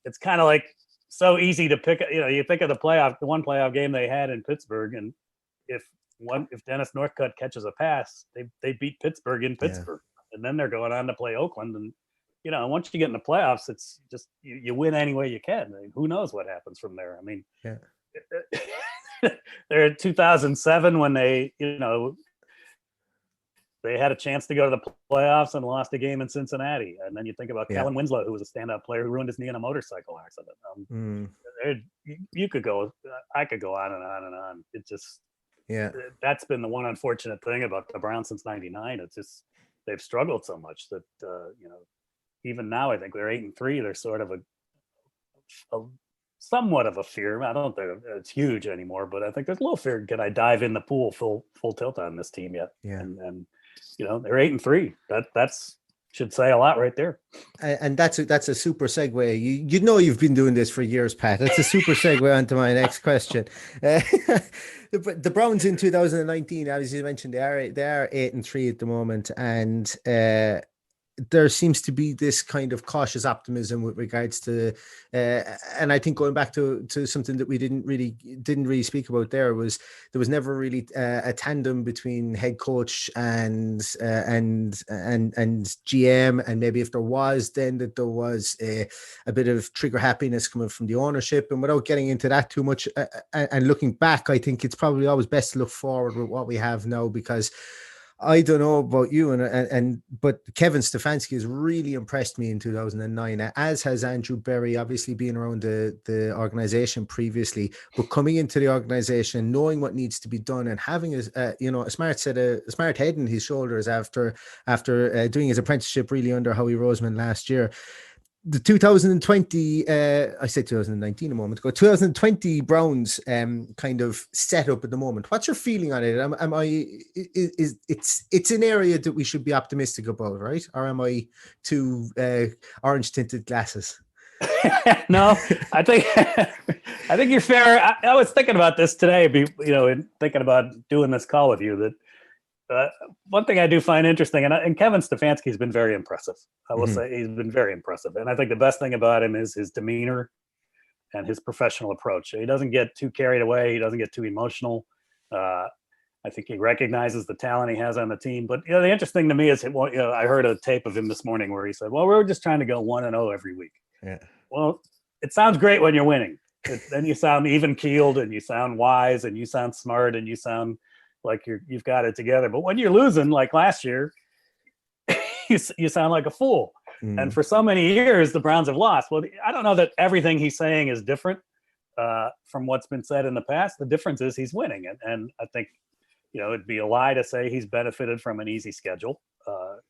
It's kind of like so easy to pick. You think of the one playoff game they had in Pittsburgh, and if Dennis Northcutt catches a pass, they beat Pittsburgh in Pittsburgh, and then they're going on to play Oakland. And once you get in the playoffs, it's just you win any way you can. I mean, who knows what happens from there? I mean, they're in 2007 when they had a chance to go to the playoffs and lost a game in Cincinnati. And then you think about Kellen Winslow, who was a standout player who ruined his knee in a motorcycle accident. You could go, I could go on and on and on. It just, that's been the one unfortunate thing about the Browns since '99. It's just, they've struggled so much that, even now I think they're 8-3. They're sort of a somewhat of a fear. I don't think it's huge anymore, but I think there's a little fear. Can I dive in the pool full tilt on this team yet? And they're 8-3. That's should say a lot right there. And that's a super segue. You've been doing this for years, Pat. That's a super segue onto my next question. The Browns in 2019, as you mentioned, they are 8-3 at the moment, and there seems to be this kind of cautious optimism with regards to, and I think going back to something that we didn't really speak about there was never really a tandem between head coach and GM, and maybe if there was, then that there was a bit of trigger happiness coming from the ownership. And without getting into that too much, and looking back, I think it's probably always best to look forward with what we have now, because I don't know about you, but Kevin Stefanski has really impressed me in 2009, as has Andrew Berry, obviously being around the organization previously, but coming into the organization, knowing what needs to be done, and having a smart head in his shoulders after doing his apprenticeship really under Howie Roseman last year. The 2020, I said 2019 a moment ago, 2020 Browns kind of set up at the moment. What's your feeling on it? It's an area that we should be optimistic about, right? Or am I too orange tinted glasses? No, I think you're fair. I was thinking about this today, in thinking about doing this call with you, that one thing I do find interesting, and Kevin Stefanski has been very impressive. I will say he's been very impressive. And I think the best thing about him is his demeanor and his professional approach. He doesn't get too carried away. He doesn't get too emotional. I think he recognizes the talent he has on the team. But, the interesting to me is, I heard a tape of him this morning where he said, well, we're just trying to go 1-0 every week. Yeah. Well, it sounds great when you're winning. Then you sound even keeled, and you sound wise, and you sound smart, and you sound like you've got it together. But when you're losing, like last year, you sound like a fool. And for so many years, the Browns have lost. Well, I don't know that everything he's saying is different from what's been said in the past. The difference is he's winning. And I think, it'd be a lie to say he's benefited from an easy schedule. Or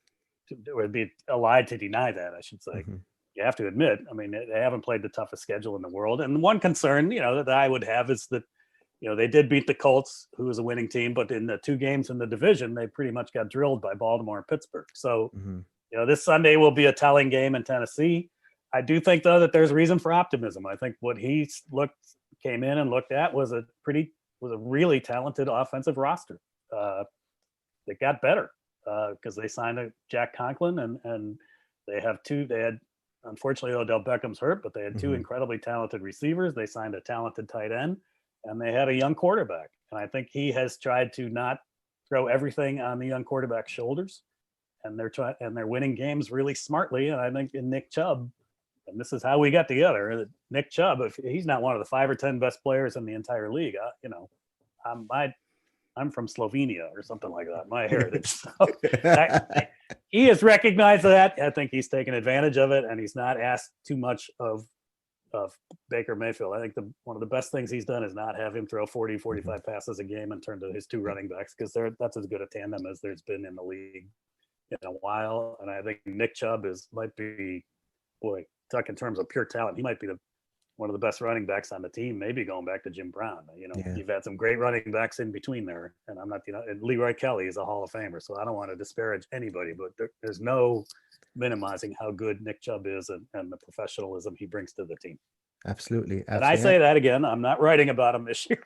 it'd be a lie to deny that, I should say. You have to admit, I mean, they haven't played the toughest schedule in the world. And one concern, that I would have is that, they did beat the Colts, who was a winning team, but in the two games in the division, they pretty much got drilled by Baltimore and Pittsburgh. So, this Sunday will be a telling game in Tennessee. I do think, though, that there's reason for optimism. I think what he came in and looked at was a really talented offensive roster. It got better because they signed a Jack Conklin, and they had, unfortunately, Odell Beckham's hurt, but they had two incredibly talented receivers. They signed a talented tight end. And they had a young quarterback. And I think he has tried to not throw everything on the young quarterback's shoulders. And they're winning games really smartly. And I think in Nick Chubb, and this is how we got together, Nick Chubb, if he's not one of the 5 or 10 best players in the entire league, I'm from Slovenia or something like that, my heritage. So he has recognized that. I think he's taken advantage of it, and he's not asked too much of Baker Mayfield. I think one of the best things he's done is not have him throw 40, 45 passes a game and turn to his 2 running backs, because that's as good a tandem as there's been in the league in a while. And I think Nick Chubb might be, boy, talk in terms of pure talent, he might be one one of the best running backs on the team, maybe going back to Jim Brown. Yeah. You've had some great running backs in between there, and I'm not, and Leroy Kelly is a Hall of Famer, so I don't want to disparage anybody, but there's no minimizing how good Nick Chubb is and the professionalism he brings to the team. Absolutely. And I say that again, I'm not writing about him this year.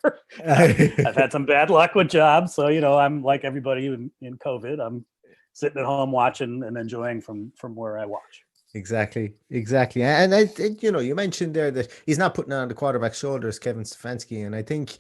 I've had some bad luck with jobs, so I'm like everybody in COVID. I'm sitting at home watching and enjoying from where I watch. Exactly. And you mentioned there that he's not putting it on the quarterback's shoulders, Kevin Stefanski. And I think,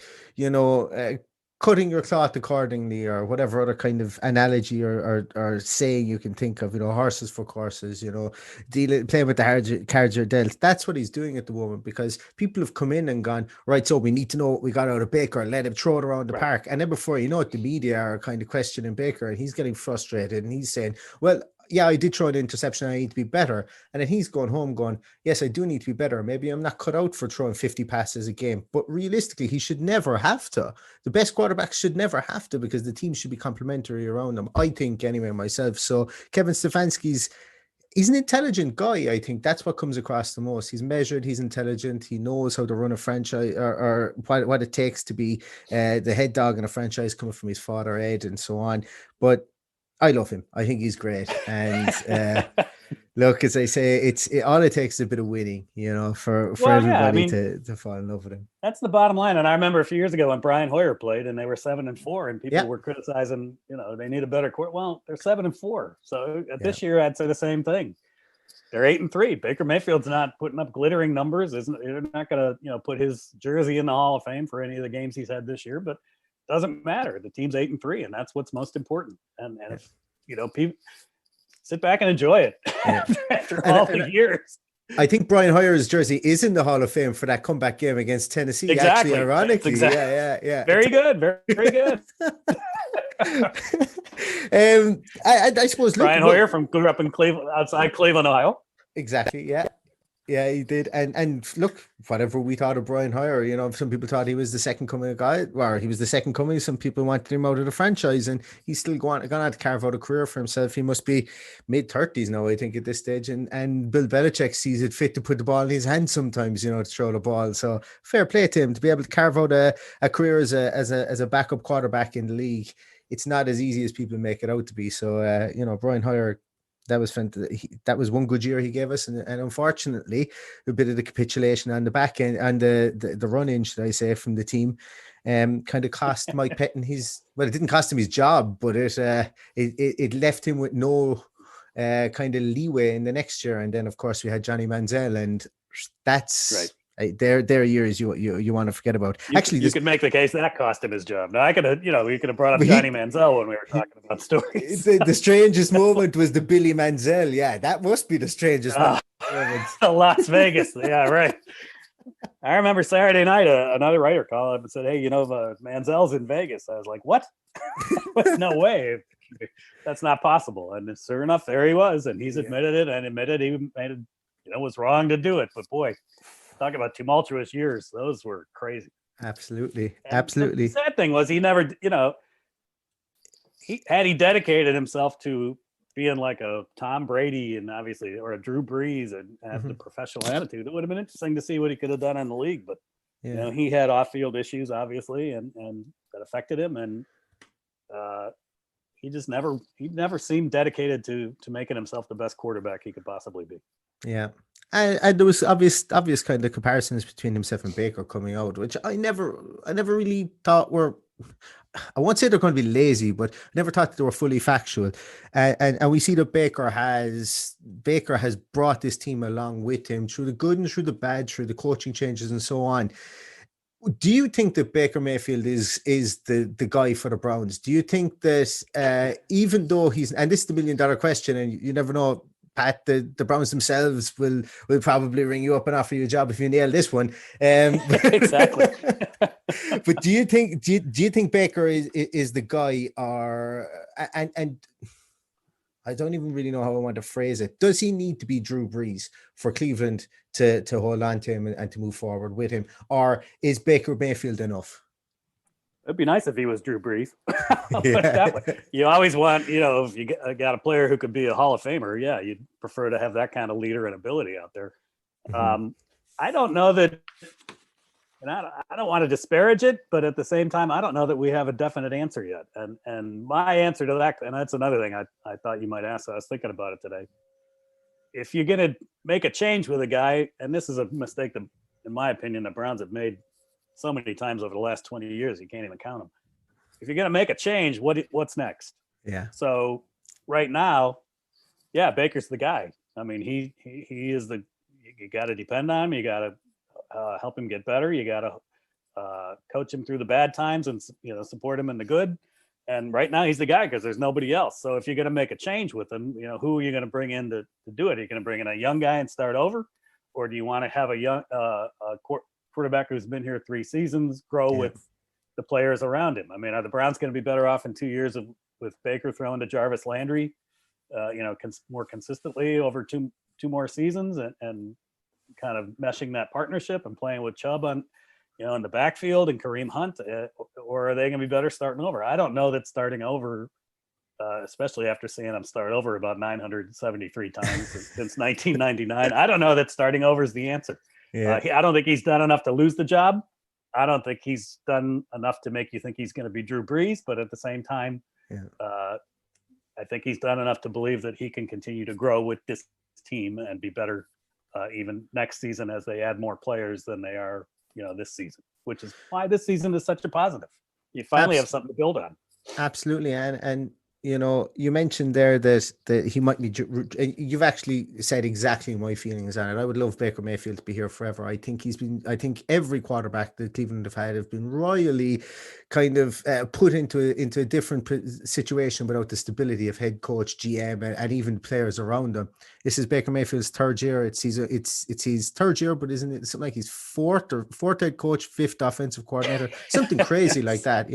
cutting your cloth accordingly, or whatever other kind of analogy or saying you can think of, horses for courses, playing with the cards you're dealt. That's what he's doing at the moment, because people have come in and gone, right, so we need to know what we got out of Baker, let him throw it around the park. And then before you know it, the media are kind of questioning Baker, and he's getting frustrated, and he's saying, well, yeah, I did throw an interception. I need to be better. And then he's going home going, yes, I do need to be better. Maybe I'm not cut out for throwing 50 passes a game. But realistically, he should never have to. The best quarterbacks should never have to, because the team should be complementary around them, I think, anyway, myself. So Kevin Stefanski's, he's an intelligent guy. I think that's what comes across the most. He's measured, he's intelligent, he knows how to run a franchise, or what it takes to be the head dog in a franchise, coming from his father, Ed, and so on. But I love him. I think he's great. And look, as I say, all it takes is a bit of winning, for everybody to fall in love with him. That's the bottom line. And I remember a few years ago when Brian Hoyer played and they were 7-4, and people were criticizing, they need a better court. Well, they're 7-4. So this year, I'd say the same thing. They're 8-3. Baker Mayfield's not putting up glittering numbers. They're not going to, put his jersey in the Hall of Fame for any of the games he's had this year, but doesn't matter. The team's 8-3, and that's what's most important. And if people sit back and enjoy it after all the years. I think Brian Hoyer's jersey is in the Hall of Fame for that comeback game against Tennessee. Exactly. Actually, ironically, yeah. Very good, very good. I suppose Brian Hoyer grew up in Cleveland, outside Cleveland, Ohio. Exactly. Yeah, he did. And look, whatever we thought of Brian Hoyer, some people thought he was the second coming of guy, or he was the second coming. Some people wanted him out of the franchise, and he's still gone on to carve out a career for himself. He must be mid-30s now, I think, at this stage. And Bill Belichick sees it fit to put the ball in his hand sometimes, to throw the ball. So fair play to him to be able to carve out a career as a backup quarterback in the league. It's not as easy as people make it out to be. So, Brian Hoyer, that was fantastic. That was one good year he gave us, and unfortunately, a bit of the capitulation on the back end and the run in, should I say, from the team, kind of cost Mike Pettin it didn't cost him his job, but it left him with no kind of leeway in the next year. And then, of course, we had Johnny Manziel, and that's right. There are years you want to forget about. Actually, you could make the case that cost him his job. Now, we could have brought up Johnny Manziel when we were talking about stories. The strangest moment was the Billy Manziel. Yeah, that must be the strangest moment. Las Vegas. Yeah, right. I remember Saturday night, another writer called up and said, "Hey, Manziel's in Vegas." I was like, "What? No way. That's not possible." And sure enough, there he was, and he's admitted it, and admitted he made it, was wrong to do it. But boy, talk about tumultuous years. Those were crazy. Absolutely. And the sad thing was he never, he dedicated himself to being like a Tom Brady and obviously, or a Drew Brees, and have the professional attitude. It would have been interesting to see what he could have done in the league, but he had off-field issues, obviously, and that affected him. And he never seemed dedicated to making himself the best quarterback he could possibly be. Yeah. And there was obvious kind of comparisons between himself and Baker coming out, which I never really thought were, I won't say they're going to be lazy, but I never thought that they were fully factual. And we see that Baker has brought this team along with him through the good and through the bad, through the coaching changes and so on. Do you think that Baker Mayfield is the guy for the Browns? Do you think that even though and this is the $1 million question, and you never know, Pat, the Browns themselves will probably ring you up and offer you a job if you nail this one. Exactly. But do you think Baker is the guy, or and I don't even really know how I want to phrase it. Does he need to be Drew Brees for Cleveland to hold on to him and to move forward with him, or is Baker Mayfield enough? It'd be nice if he was Drew Brees. You always want, if you got a player who could be a Hall of Famer, you'd prefer to have that kind of leader and ability out there. I don't know that, and I don't want to disparage it, but at the same time, I don't know that we have a definite answer yet. And my answer to that, and that's another thing I thought you might ask. I was thinking about it today. If you're going to make a change with a guy, and this is a mistake that, in my opinion, the Browns have made so many times over the last 20 years, you can't even count them. If you're going to make a change, what's next? Yeah. So right now, yeah, Baker's the guy. I mean, he is you got to depend on him. You got to help him get better. You got to coach him through the bad times and, support him in the good. And right now he's the guy because there's nobody else. So if you're going to make a change with him, who are you going to bring in to do it? Are you going to bring in a young guy and start over? Or do you want to have a young quarterback who's been here 3 seasons grow with the players around him? I mean, are the Browns going to be better off in 2 years with Baker throwing to Jarvis Landry, more consistently over two more seasons and kind of meshing that partnership and playing with Chubb on, in the backfield and Kareem Hunt, or are they going to be better starting over? I don't know that starting over, especially after seeing them start over about 973 times since 1999. I don't know that starting over is the answer. Yeah. I don't think he's done enough to lose the job. I don't think he's done enough to make you think he's going to be Drew Brees, but at the same time, I think he's done enough to believe that he can continue to grow with this team and be better even next season as they add more players than they are, this season, which is why this season is such a positive. You finally have something to build on. Absolutely. And you mentioned there that he might need, you've actually said exactly my feelings on it. I would love Baker Mayfield to be here forever. I think every quarterback that Cleveland have been royally kind of put into a different situation without the stability of head coach, GM, and even players around him. This is Baker Mayfield's 3rd year. It's his 3rd year, but isn't it something like he's fourth head coach, 5th offensive coordinator, something crazy like that?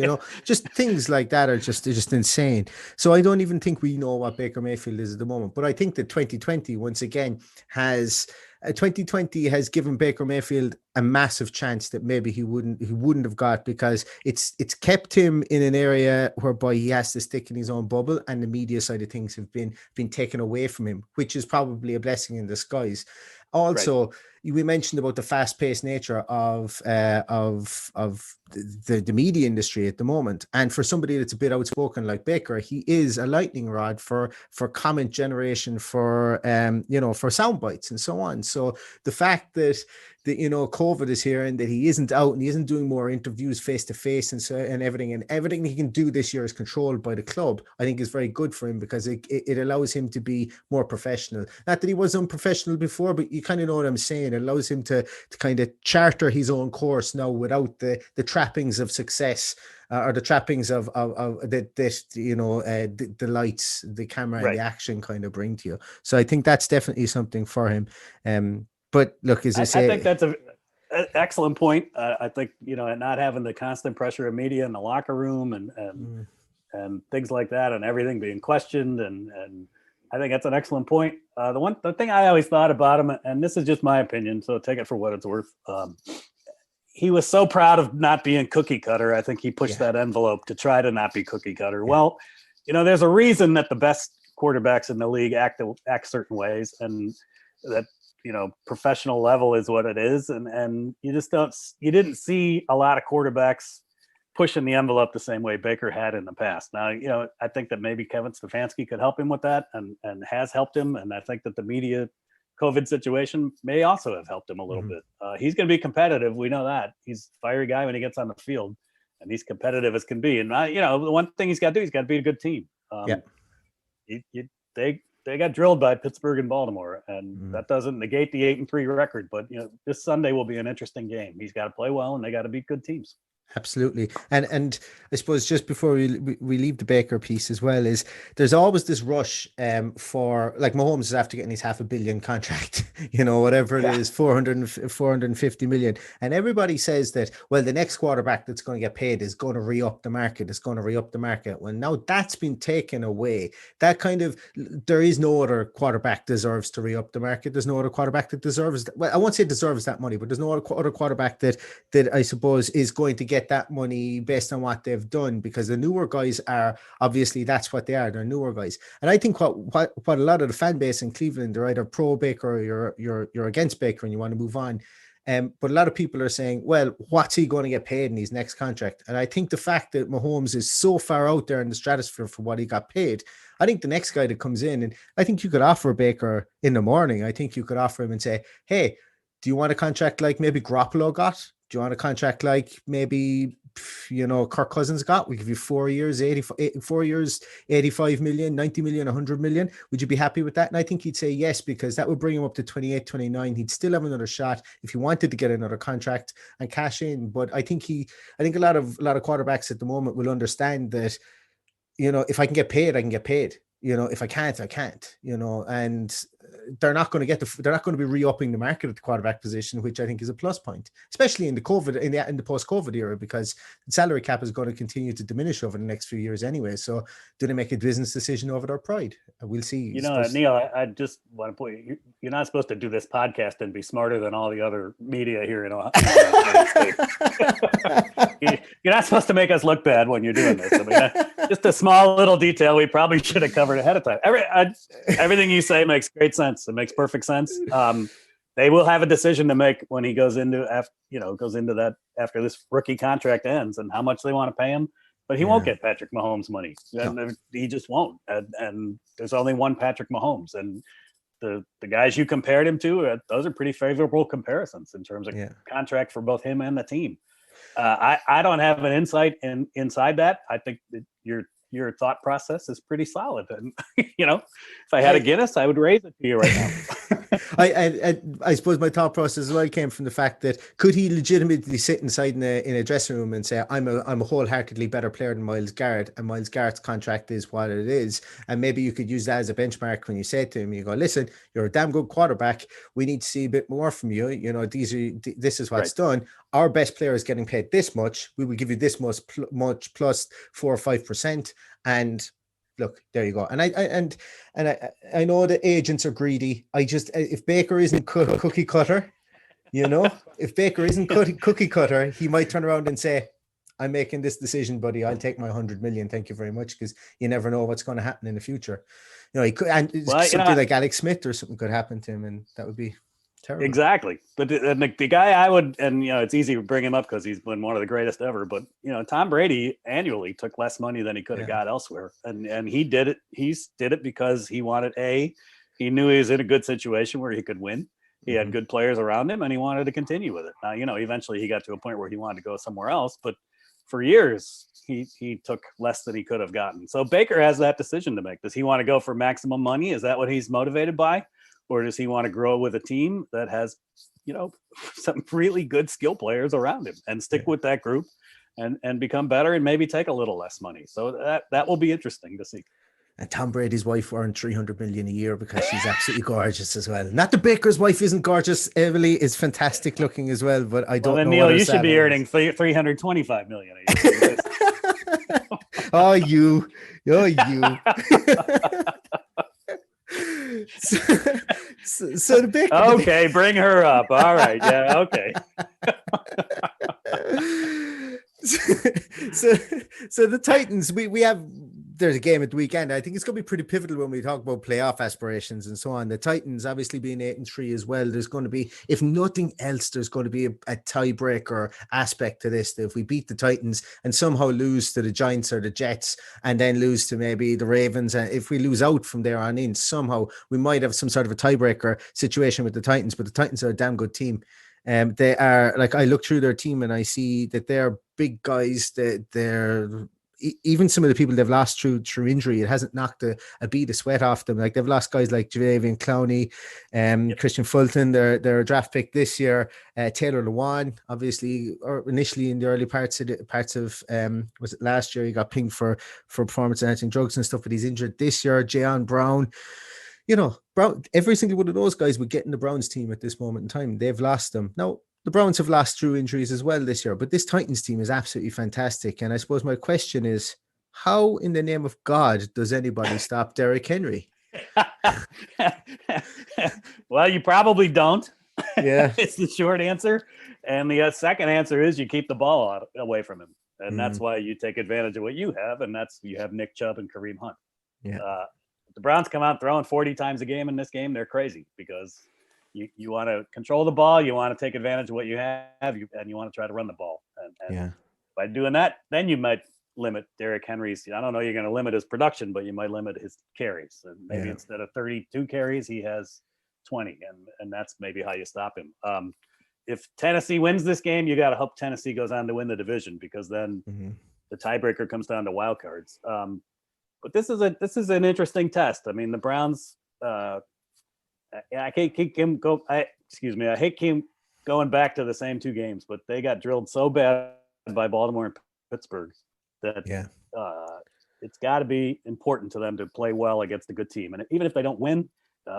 Just things like that are just insane. So I don't even think we know what Baker Mayfield is at the moment. But I think that 2020 once again has given Baker Mayfield a massive chance that maybe he wouldn't have got, because it's kept him in an area whereby he has to stick in his own bubble, and the media side of things have been taken away from him, which is probably a blessing in disguise. Also, we mentioned about the fast-paced nature of the media industry at the moment, and for somebody that's a bit outspoken like Baker, he is a lightning rod for comment generation, for sound bites and so on. So the fact that COVID is here and that he isn't out and he isn't doing more interviews face to face and everything he can do this year is controlled by the club, I think is very good for him, because it allows him to be more professional. Not that he was unprofessional before, but you kind of know what I'm saying. It allows him to kind of charter his own course now without the trappings of success, or the trappings of the lights, the camera, and the action kind of bring to you. So I think that's definitely something for him. But look, as I say, I think that's an excellent point. I think, not having the constant pressure of media in the locker room and things like that, and everything being questioned, and I think that's an excellent point. The thing I always thought about him, and this is just my opinion, so take it for what it's worth. He was so proud of not being cookie cutter. I think he pushed that envelope to try to not be cookie cutter. Yeah. Well, there's a reason that the best quarterbacks in the league act certain ways, and that, professional level is what it is. And you didn't see a lot of quarterbacks pushing the envelope the same way Baker had in the past. Now, I think that maybe Kevin Stefanski could help him with that, and has helped him. And I think that the media COVID situation may also have helped him a little bit. He's going to be competitive. We know that. He's a fiery guy when he gets on the field, and he's competitive as can be. And the one thing he's got to do, he's got to be a good team. They got drilled by Pittsburgh and Baltimore, and that doesn't negate the 8-3 record. But this Sunday will be an interesting game. He's got to play well, and they got to beat good teams. Absolutely. And I suppose just before we leave the Baker piece as well, is there's always this rush for, like, Mahomes is after getting his $500 million contract, whatever it is, 450 million. And everybody says that, well, the next quarterback that's going to get paid is going to re-up the market. Well, now that's been taken away. That kind of, there is no other quarterback deserves to re-up the market. There's no other quarterback that deserves, I won't say deserves that money, but there's no other quarterback that I suppose is going to get that money based on what they've done, because the newer guys are, obviously that's what they are, they're newer guys. And I think what a lot of the fan base in Cleveland, they're either pro Baker or you're against Baker and you want to move on. But a lot of people are saying, well, what's he going to get paid in his next contract? And I think the fact that Mahomes is so far out there in the stratosphere for what he got paid, I think the next guy that comes in, and I think you could offer Baker in the morning. I think you could offer him and say, hey, do you want a contract like maybe Garoppolo got? Do you want a contract like maybe, Kirk Cousins got? We give you 4 years, 4 years, 85 million, 90 million, 100 million. Would you be happy with that? And I think he'd say yes, because that would bring him up to 28, 29. He'd still have another shot if he wanted to get another contract and cash in. But I think a lot of quarterbacks at the moment will understand that, if I can get paid, I can get paid. If I can't, I can't, and they're not going to be re-upping the market at the quarterback position, which I think is a plus point, especially in the post-COVID era, because the salary cap is going to continue to diminish over the next few years anyway. So do they make a business decision over their pride? We'll see. Neil, I just want to point you're not supposed to do this podcast and be smarter than all the other media here in Ohio. You're not supposed to make us look bad when you're doing this. I mean, just a small little detail we probably should have covered ahead of time. Everything you say makes great sense. It makes perfect sense. They will have a decision to make when he goes into that after this rookie contract ends, and how much they want to pay him. But he won't get Patrick Mahomes money. No. He just won't. And there's only one Patrick Mahomes, and the guys you compared him to, those are pretty favorable comparisons in terms of contract for both him and the team. I don't have an insight inside that. I think that your thought process is pretty solid. And, if I had a Guinness, I would raise it to you right now. I suppose my thought process as well came from the fact that could he legitimately sit inside in a dressing room and say, I'm a wholeheartedly better player than Myles Garrett, and Myles Garrett's contract is what it is. And maybe you could use that as a benchmark when you say to him, you go, listen, you're a damn good quarterback. We need to see a bit more from you. This is what's done. Our best player is getting paid this much. We will give you this much plus 4 or 5%. And look, there you go. And I know that agents are greedy. If Baker isn't cookie cutter, if Baker isn't cookie cutter, he might turn around and say, I'm making this decision, buddy. I'll take my 100 million. Thank you very much. Because you never know what's going to happen in the future. He could, and something like Alex Smith or something could happen to him, and that would be terrible. Exactly. But the guy I would, and it's easy to bring him up because he's been one of the greatest ever, but Tom Brady annually took less money than he could have got elsewhere. And he did it. He did it because he wanted he knew he was in a good situation where he could win. He had good players around him and he wanted to continue with it. Now, eventually he got to a point where he wanted to go somewhere else, but for years he took less than he could have gotten. So Baker has that decision to make. Does he want to go for maximum money? Is that what he's motivated by? Or does he want to grow with a team that has, some really good skill players around him and stick with that group and become better and maybe take a little less money? So that will be interesting to see. And Tom Brady's wife earned $300 million a year because she's absolutely gorgeous as well. Not that Baker's wife isn't gorgeous. Emily is fantastic looking as well, but I don't know. Neil, you should be earning $325 million a year. Oh, you. So the Baker. Okay, bring her up. All right. Yeah. Okay. So the Titans, we have, there's a game at the weekend. I think it's going to be pretty pivotal when we talk about playoff aspirations and so on. The Titans obviously being 8-3 as well. There's going to be, if nothing else, there's going to be a tiebreaker aspect to this. That if we beat the Titans and somehow lose to the Giants or the Jets and then lose to maybe the Ravens, and if we lose out from there on in, somehow we might have some sort of a tiebreaker situation with the Titans. But the Titans are a damn good team. They are, like, I look through their team and I see that they're big guys. That they're even some of the people they've lost through injury, it hasn't knocked a bead of sweat off them. Like, they've lost guys like Jadavian Clowney, Christian Fulton, their draft pick this year, Taylor Lewan, obviously, or initially in the early parts of was it last year, he got pinged for performance enhancing drugs and stuff, but he's injured this year. Jayon Brown. Brown, every single one of those guys would get in the Browns team at this moment in time. They've lost them. Now, the Browns have lost through injuries as well this year, but this Titans team is absolutely fantastic. And I suppose my question is, how in the name of God does anybody stop Derrick Henry? Well, you probably don't. Yeah. It's the short answer. And the second answer is you keep the ball away from him. And that's why you take advantage of what you have. And that's, you have Nick Chubb and Kareem Hunt. Yeah. The Browns come out throwing 40 times a game in this game, they're crazy because You want to control the ball. You want to take advantage of what you have, and you want to try to run the ball. And by doing that, then you might limit Derrick Henry's. I don't know. You're going to limit his production, but you might limit his carries. And maybe instead of 32 carries, he has 20, and that's maybe how you stop him. If Tennessee wins this game, you got to hope Tennessee goes on to win the division, because then the tiebreaker comes down to wild cards. But this is an interesting test. I mean, the Browns. I hate going back to the same two games, but they got drilled so bad by Baltimore and Pittsburgh that it's got to be important to them to play well against a good team. And even if they don't win,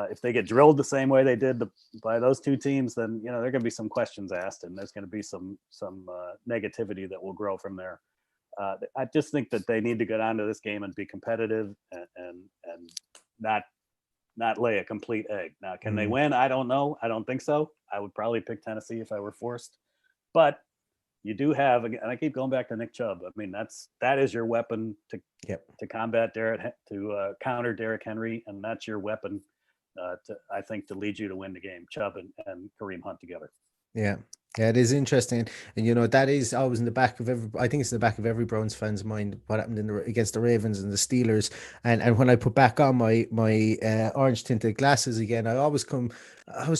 if they get drilled the same way they did by those two teams, then there are going to be some questions asked, and there's going to be some negativity that will grow from there. I just think that they need to get onto this game and be competitive and not lay a complete egg. Now, can they win? I don't know. I don't think so. I would probably pick Tennessee if I were forced, but you do have, and I keep going back to Nick Chubb. I mean, that is your weapon to combat to counter Derrick Henry, and that's your weapon I think to lead you to win the game. Chubb and Kareem Hunt together. Yeah, it is interesting, and that is always in the back of I think it's in the back of every Browns fan's mind what happened against the Ravens and the Steelers. And when I put back on my orange tinted glasses again, I was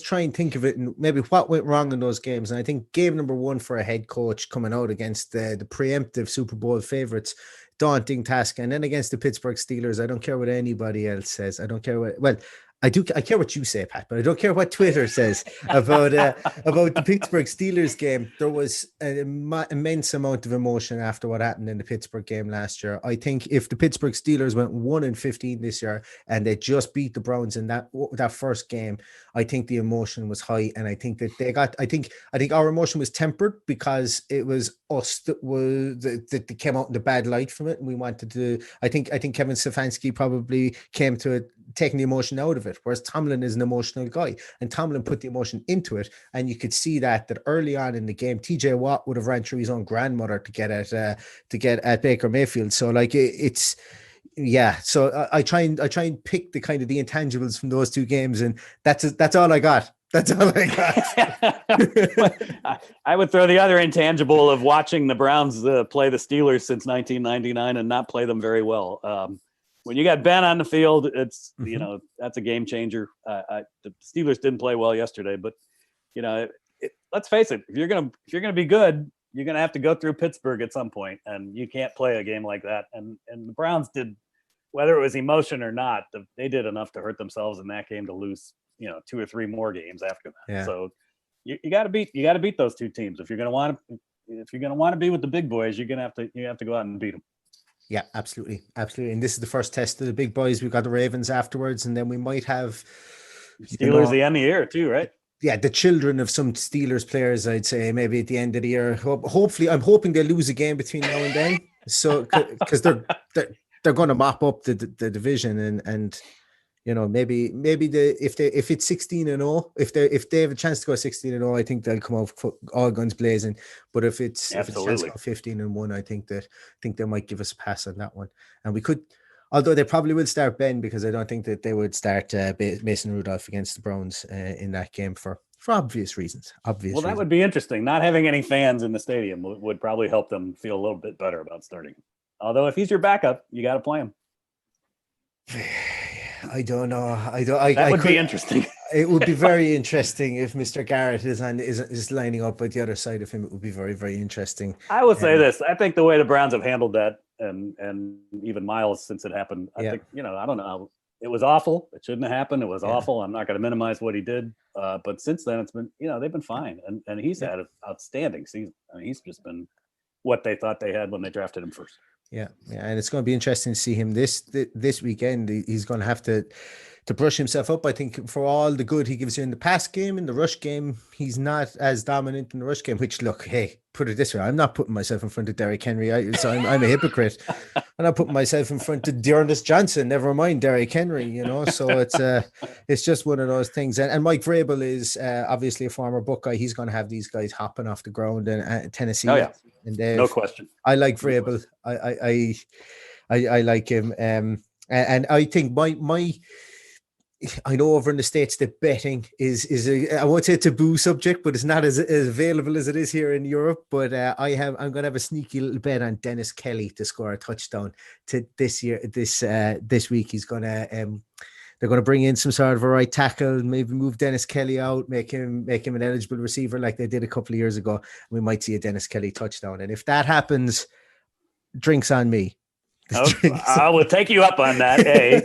trying to think of it and maybe what went wrong in those games. And I think game number one for a head coach coming out against the preemptive Super Bowl favorites, daunting task, and then against the Pittsburgh Steelers. I don't care what anybody else says. I don't care what. I care what you say, Pat, but I don't care what Twitter says about the Pittsburgh Steelers game. There was an immense amount of emotion after what happened in the Pittsburgh game last year. I think if the Pittsburgh Steelers went 1-15 this year and they just beat the Browns in that first game, I think the emotion was high, and I think that I think our emotion was tempered because it was us that came out in the bad light from it, and we wanted to. I think Kevin Stefanski probably came to it taking the emotion out of it, whereas Tomlin is an emotional guy, and Tomlin put the emotion into it, and you could see that early on in the game, TJ Watt would have ran through his own grandmother to get at Baker Mayfield. So it's. Yeah, so I try and pick the kind of the intangibles from those two games, and that's all I got. That's all I got. I would throw the other intangible of watching the Browns play the Steelers since 1999 and not play them very well. When you got Ben on the field, it's that's a game changer. The Steelers didn't play well yesterday, but let's face it, if you're gonna be good, you're going to have to go through Pittsburgh at some point, and you can't play a game like that. And the Browns did, whether it was emotion or not, they did enough to hurt themselves in that game to lose, 2 or 3 more games after that. Yeah. So you got to beat those two teams if you're going to want to be with the big boys. You have to go out and beat them. Yeah, absolutely. And this is the first test of the big boys. We've got the Ravens afterwards, and then we might have Steelers the end of the year too, right? Yeah, the children of some Steelers players, I'd say, maybe at the end of the year. Hopefully, I'm hoping they lose a game between now and then. So, because they're going to mop up the division, and maybe if it's 16-0, if they have a chance to go 16-0, I think they'll come out all guns blazing. But if it's a chance to go 15-1, I think they might give us a pass on that one, and we could. Although they probably will start Ben, because I don't think that they would start Mason Rudolph against the Browns in that game for obvious reasons. That would be interesting. Not having any fans in the stadium would probably help them feel a little bit better about starting. Although if he's your backup, you got to play him. I don't know. That would be interesting. It would be very interesting if Mr. Garrett is lining up at the other side of him. It would be very, very interesting. I will say this. I think the way the Browns have handled that, and even Miles since it happened, I think, I don't know. It was awful. It shouldn't have happened. It was awful. I'm not going to minimize what he did. But since then, it's been, they've been fine. And he's had an outstanding season. I mean, he's just been what they thought they had when they drafted him first. Yeah. And it's going to be interesting to see him this weekend. He's going to have to brush himself up. I think for all the good he gives you in the pass game, in the rush game, he's not as dominant in the rush game, which, look, hey, put it this way, I'm not putting myself in front of Derrick Henry. So I'm a hypocrite. I'm not putting myself in front of Dearness Johnson, never mind Derrick Henry, so it's just one of those things. And Mike Vrabel is obviously a former Buckeye. He's going to have these guys hopping off the ground in Tennessee. Oh, yeah. And no question. I like Vrabel. I like him. And I think my I know over in the States that betting is I won't say taboo subject, but it's not as available as it is here in Europe. But I'm going to have a sneaky little bet on Dennis Kelly to score a touchdown to this week. He's going to they're going to bring in some sort of a right tackle, maybe move Dennis Kelly out, make him an eligible receiver like they did a couple of years ago. We might see a Dennis Kelly touchdown, and if that happens, drinks on me. I will take you up on that. A.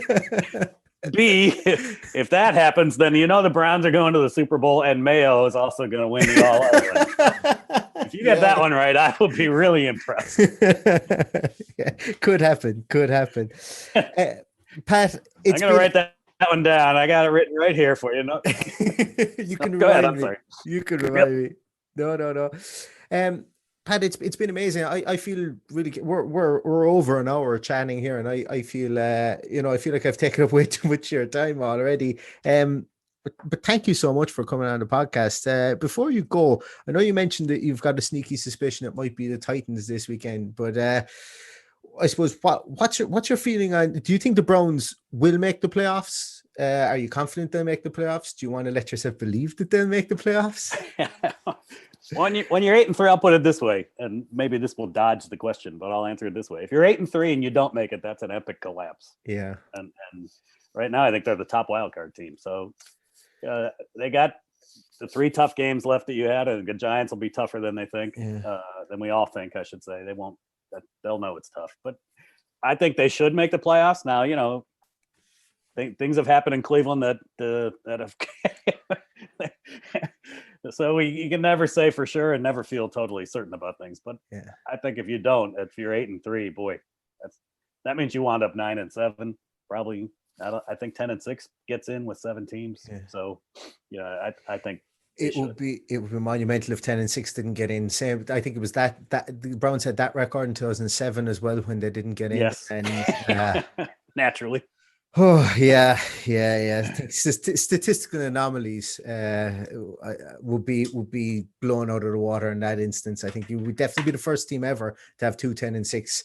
B, if that happens, then the Browns are going to the Super Bowl, and Mayo is also going to win the All Ireland. If you get that one right, I will be really impressed. Yeah, could happen. Pat, I'm going to write that one down. I got it written right here for you. No. You can Go ahead. remind I'm me. sorry. You can remind me. No. Pat, it's been amazing. I feel really we're over an hour chatting here, and I feel I feel like I've taken up way too much of your time already. But thank you so much for coming on the podcast. Before you go, I know you mentioned that you've got a sneaky suspicion it might be the Titans this weekend, but I suppose what's your feeling on? Do you think the Browns will make the playoffs? Are you confident they'll make the playoffs? Do you want to let yourself believe that they'll make the playoffs? When you're 8-3, I'll put it this way, and maybe this will dodge the question, but I'll answer it this way: if you're 8-3 and you don't make it, that's an epic collapse. Yeah. And right now, I think they're the top wildcard team. So they got the 3 tough games left that you had, and the Giants will be tougher than they think, than we all think. I should say they won't. They'll know it's tough, but I think they should make the playoffs. Now, things have happened in Cleveland that have. So you can never say for sure and never feel totally certain about things. But yeah, I think if you're 8-3, boy, that means you wound up 9-7. Probably, I think 10-6 gets in with 7 teams. Yeah. So, I think it would be monumental if 10-6 didn't get in. Same, I think it was that the Browns had that record in 2007 as well when they didn't get in. Yes, and naturally. Oh yeah. I think statistical anomalies would be blown out of the water in that instance. I think you would definitely be the first team ever to have 2 10-6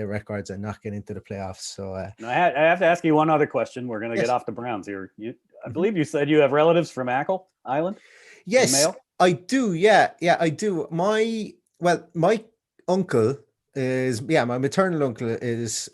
records and not get into the playoffs. So I have to ask you one other question. We're going to get off the Browns here. I believe you said you have relatives from Ackle Island. Yes, I do. Yeah, I do. My uncle is my maternal uncle is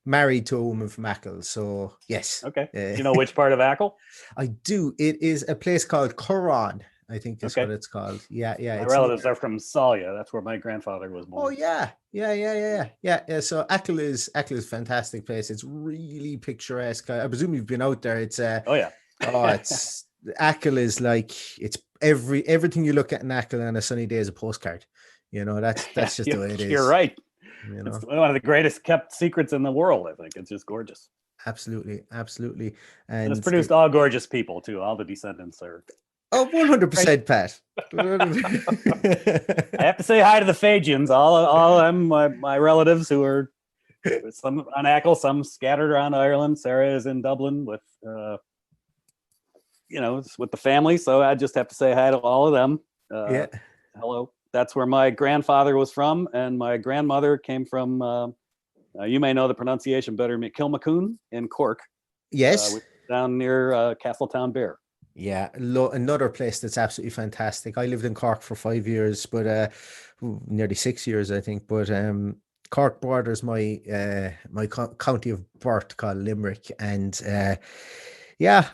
married to a woman from Ackle. So yes. Okay. Do you know which part of Ackle? I do. It is a place called Curran, I think is what it's called. Yeah. My relatives are from Salia. That's where my grandfather was born. Oh yeah. So Ackle is a fantastic place. It's really picturesque. I presume you've been out there. It's it's Ackle is like it's everything you look at in Ackle on a sunny day is a postcard. That's just the way it is. You're right. It's one of the greatest kept secrets in the world. I think it's just gorgeous. Absolutely. And it's produced all gorgeous people too. All the descendants are. Oh, 100%, Pat. I have to say hi to the Fagians. All them my relatives who are some on Ackle, some scattered around Ireland. Sarah is in Dublin with with the family. So I just have to say hi to all of them. Hello. That's where my grandfather was from, and my grandmother came from. You may know the pronunciation better than me. Kilmacoon in Cork. Yes, down near Castletown Bear. Yeah, another place that's absolutely fantastic. I lived in Cork for 5 years, but nearly 6 years, I think. But Cork borders my county of birth called Limerick, and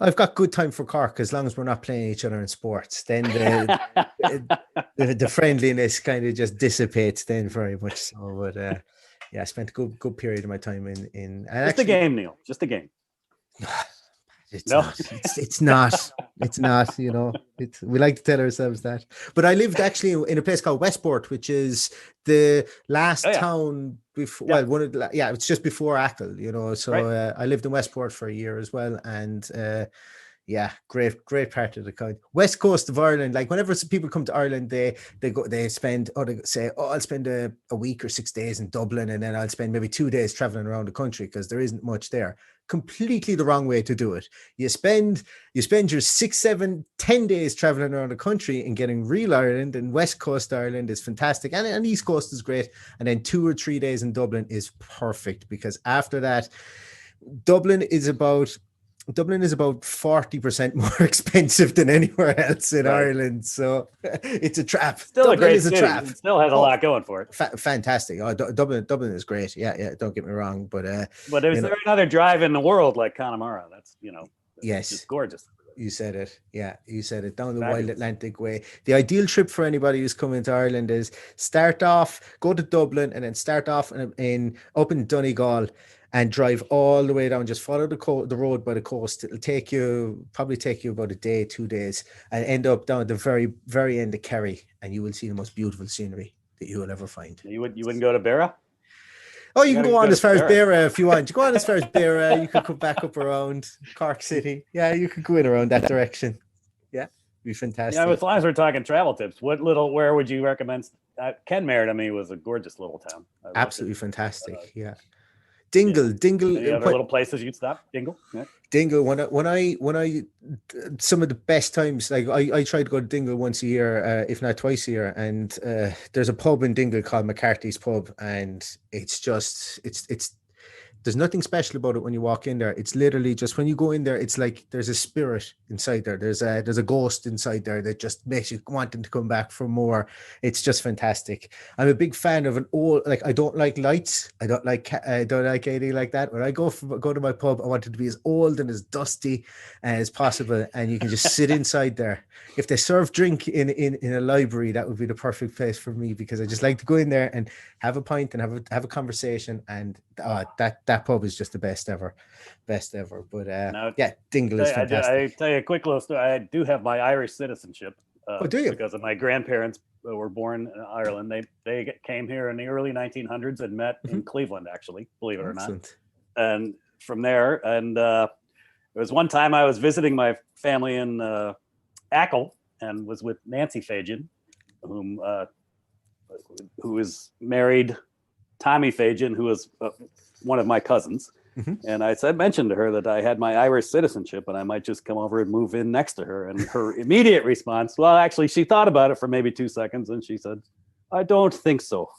I've got good time for Cork as long as we're not playing each other in sports. Then the friendliness kind of just dissipates then very much so. But I spent a good period of my time in just a game, Neil. Just a game. It's not. We like to tell ourselves that. But I lived actually in a place called Westport, which is the last town before. Yeah. Well, it's just before Ackle. So right. I lived in Westport for a year as well, and great part of the country. West coast of Ireland. Like whenever people come to Ireland, they say, I'll spend a week or 6 days in Dublin, and then I'll spend maybe 2 days traveling around the country because there isn't much there. Completely the wrong way to do it. You spend your 6, 7, 10 days traveling around the country and getting real Ireland, and West Coast Ireland is fantastic, and East Coast is great, and then 2 or 3 days in Dublin is perfect, because after that, Dublin is about 40% more expensive than anywhere else in Ireland, so it's a trap. Still Dublin a great is a city. trap. It still has a lot going for it. Fantastic. Oh, Dublin is great. Yeah. Don't get me wrong, but is there another drive in the world like Connemara? That's yes, just gorgeous. You said it. Yeah, you said it. Down the Fabulous. Wild Atlantic Way. The ideal trip for anybody who's coming to Ireland is go to Dublin, and then start off up in Donegal and drive all the way down. Just follow the road by the coast. It'll probably take you about a day, 2 days, and end up down at the very, very end of Kerry, and you will see the most beautiful scenery that you will ever find. You wouldn't go to Beara? Oh, you can go on as far as Beara if you want. You go on as far as Beara. You could come back up around Cork City. Yeah, you could go in around that direction. Yeah, it'd be fantastic. Yeah, as long as we're talking travel tips, where would you recommend? Kenmare to me was a gorgeous little town. Absolutely fantastic. Yeah. Dingle. Any other little places you'd stop? Dingle. Yeah. Dingle. When I some of the best times, like I try to go to Dingle once a year, if not twice a year, and there's a pub in Dingle called McCarthy's Pub, and it's there's nothing special about it when you walk in there. It's literally just when you go in there, it's like there's a spirit inside there. There's a ghost inside there that just makes you wanting to come back for more. It's just fantastic. I'm a big fan of an old, like, I don't like lights. I don't like anything like that. When I go to my pub, I want it to be as old and as dusty as possible, and you can just sit inside there. If they serve drink in a library, that would be the perfect place for me, because I just like to go in there and have a pint and have a conversation, and that pub is just the best ever. But yeah, Dingle is fantastic. I tell you a quick little story. I do have my Irish citizenship. Do you? Because of my grandparents were born in Ireland. They came here in the early 1900s and met in Cleveland, actually, believe it or not. And from there, there was one time I was visiting my family in Ackle and was with Nancy Fagan, who is married Tommy Fagan, who is one of my cousins. And I mentioned to her that I had my Irish citizenship and I might just come over and move in next to her. And her immediate response, well, actually, she thought about it for maybe 2 seconds and she said, I don't think so.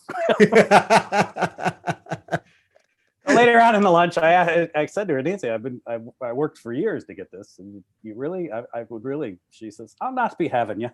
Later on in the lunch, I said to her, Nancy, I worked for years to get this, and you really, I would really. She says, I'll not be having you.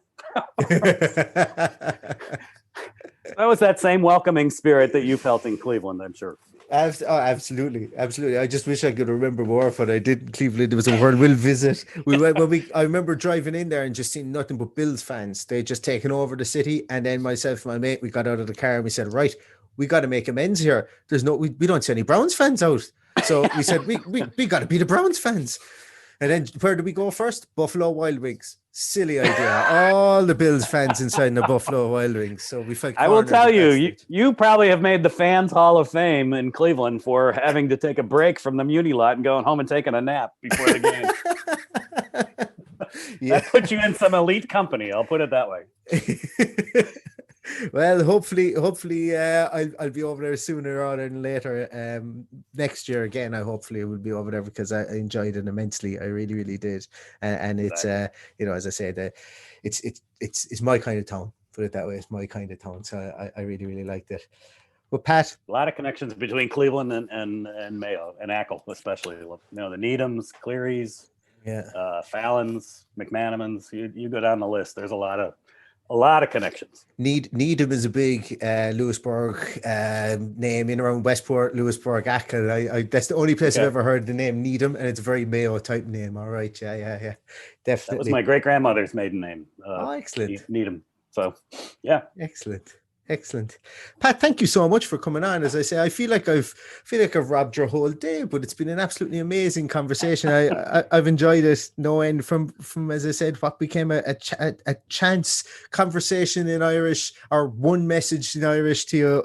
That was that same welcoming spirit that you felt in Cleveland, I'm sure. Absolutely. I just wish I could remember more, but I did. Cleveland, it was a whirlwind visit. We went I remember driving in there and just seeing nothing but Bills fans. They'd just taken over the city, and then myself and my mate, we got out of the car and we said, right, we got to make amends here. We don't see any Browns fans out. So we said, we got to be the Browns fans. And then where do we go first? Buffalo Wild Wings. Silly idea. All the Bills fans inside the Buffalo Wild Wings. So we felt. I will tell you probably have made the Fans Hall of Fame in Cleveland for having to take a break from the Muni lot and going home and taking a nap before the game. Yeah. That puts you in some elite company. I'll put it that way. Well, hopefully, I'll be over there sooner rather than later. Next year again, I hopefully will be over there because I enjoyed it immensely. I really, really did. And it's as I said, it's my kind of town. Put it that way, it's my kind of town. So I really, really liked it. But Pat, a lot of connections between Cleveland and Mayo and Ackle, especially. The Needhams, Clearys, Fallons, McManamons. You go down the list. There's a lot of connections. Needham is a big Lewisburg name in around Westport, Lewisburg, Ackle. That's the only place I've ever heard the name Needham, and it's a very Mayo type name. All right, yeah, definitely. That was my great grandmother's maiden name. Excellent. Needham. So, yeah, Excellent. Pat, thank you so much for coming on. As I say, I feel like I've robbed your whole day, but it's been an absolutely amazing conversation. I've enjoyed it no end from as I said, what became a chance conversation in Irish, or one message in Irish to you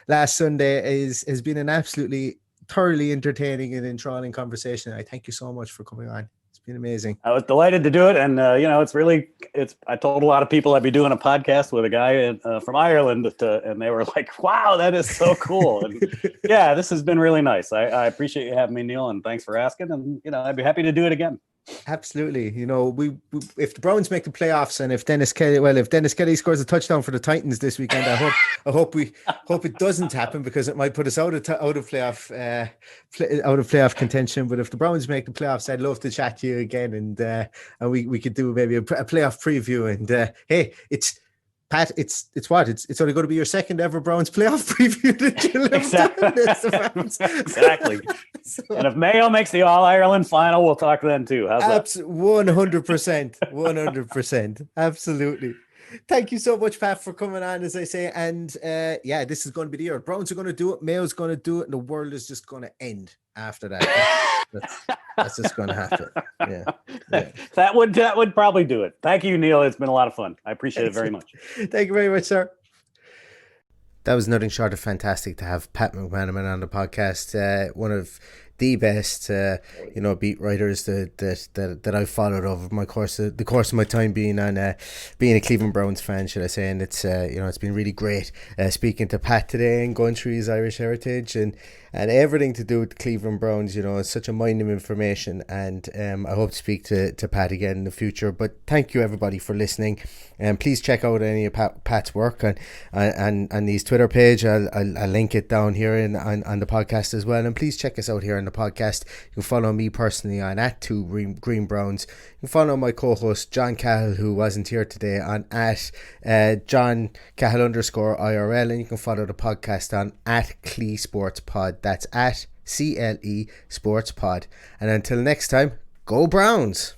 last Sunday has been an absolutely thoroughly entertaining and enthralling conversation. I thank you so much for coming on. Been amazing. I was delighted to do it, and I told a lot of people I'd be doing a podcast with a guy from Ireland, and they were like, "Wow, that is so cool!" And yeah, this has been really nice. I appreciate you having me, Neil, and thanks for asking. And I'd be happy to do it again. Absolutely. You know, we if the Browns make the playoffs and if Dennis Kelly scores a touchdown for the Titans this weekend, I hope it doesn't happen, because it might put us out of playoff contention. But if the Browns make the playoffs, I'd love to chat to you again, and we could do maybe a playoff preview. And hey, it's Pat, it's only going to be your second ever Browns playoff preview that you'll ever do. Exactly. So, and if Mayo makes the All-Ireland final, we'll talk then too. How's that? 100%. 100%. Absolutely. Thank you so much, Pat, for coming on, as I say. And yeah, this is going to be the year. Browns are going to do it. Mayo's going to do it. And the world is just going to end after that. That's just going to happen. Yeah. That would probably do it. Thank you, Neil. It's been a lot of fun. I appreciate it very much. Thank you very much, sir. That was nothing short of fantastic to have Pat McManamon on the podcast. One of the best, beat writers that I've followed over the course of my time being a Cleveland Browns fan, should I say? And it's it's been really great speaking to Pat today and going through his Irish heritage and everything to do with the Cleveland Browns. You know, it's such a mine of information, and I hope to speak to Pat again in the future. But thank you everybody for listening, and please check out any of Pat's work on his Twitter page. I'll link it down here on the podcast as well. And please check us out here on the podcast. You can follow me personally on @2GreenBrowns. You can follow my co-host John Cahill, who wasn't here today, on @John Cahill _IRL, and you can follow the podcast on @CleSportsPod. That's @CLE Sports Pod. And until next time, go Browns!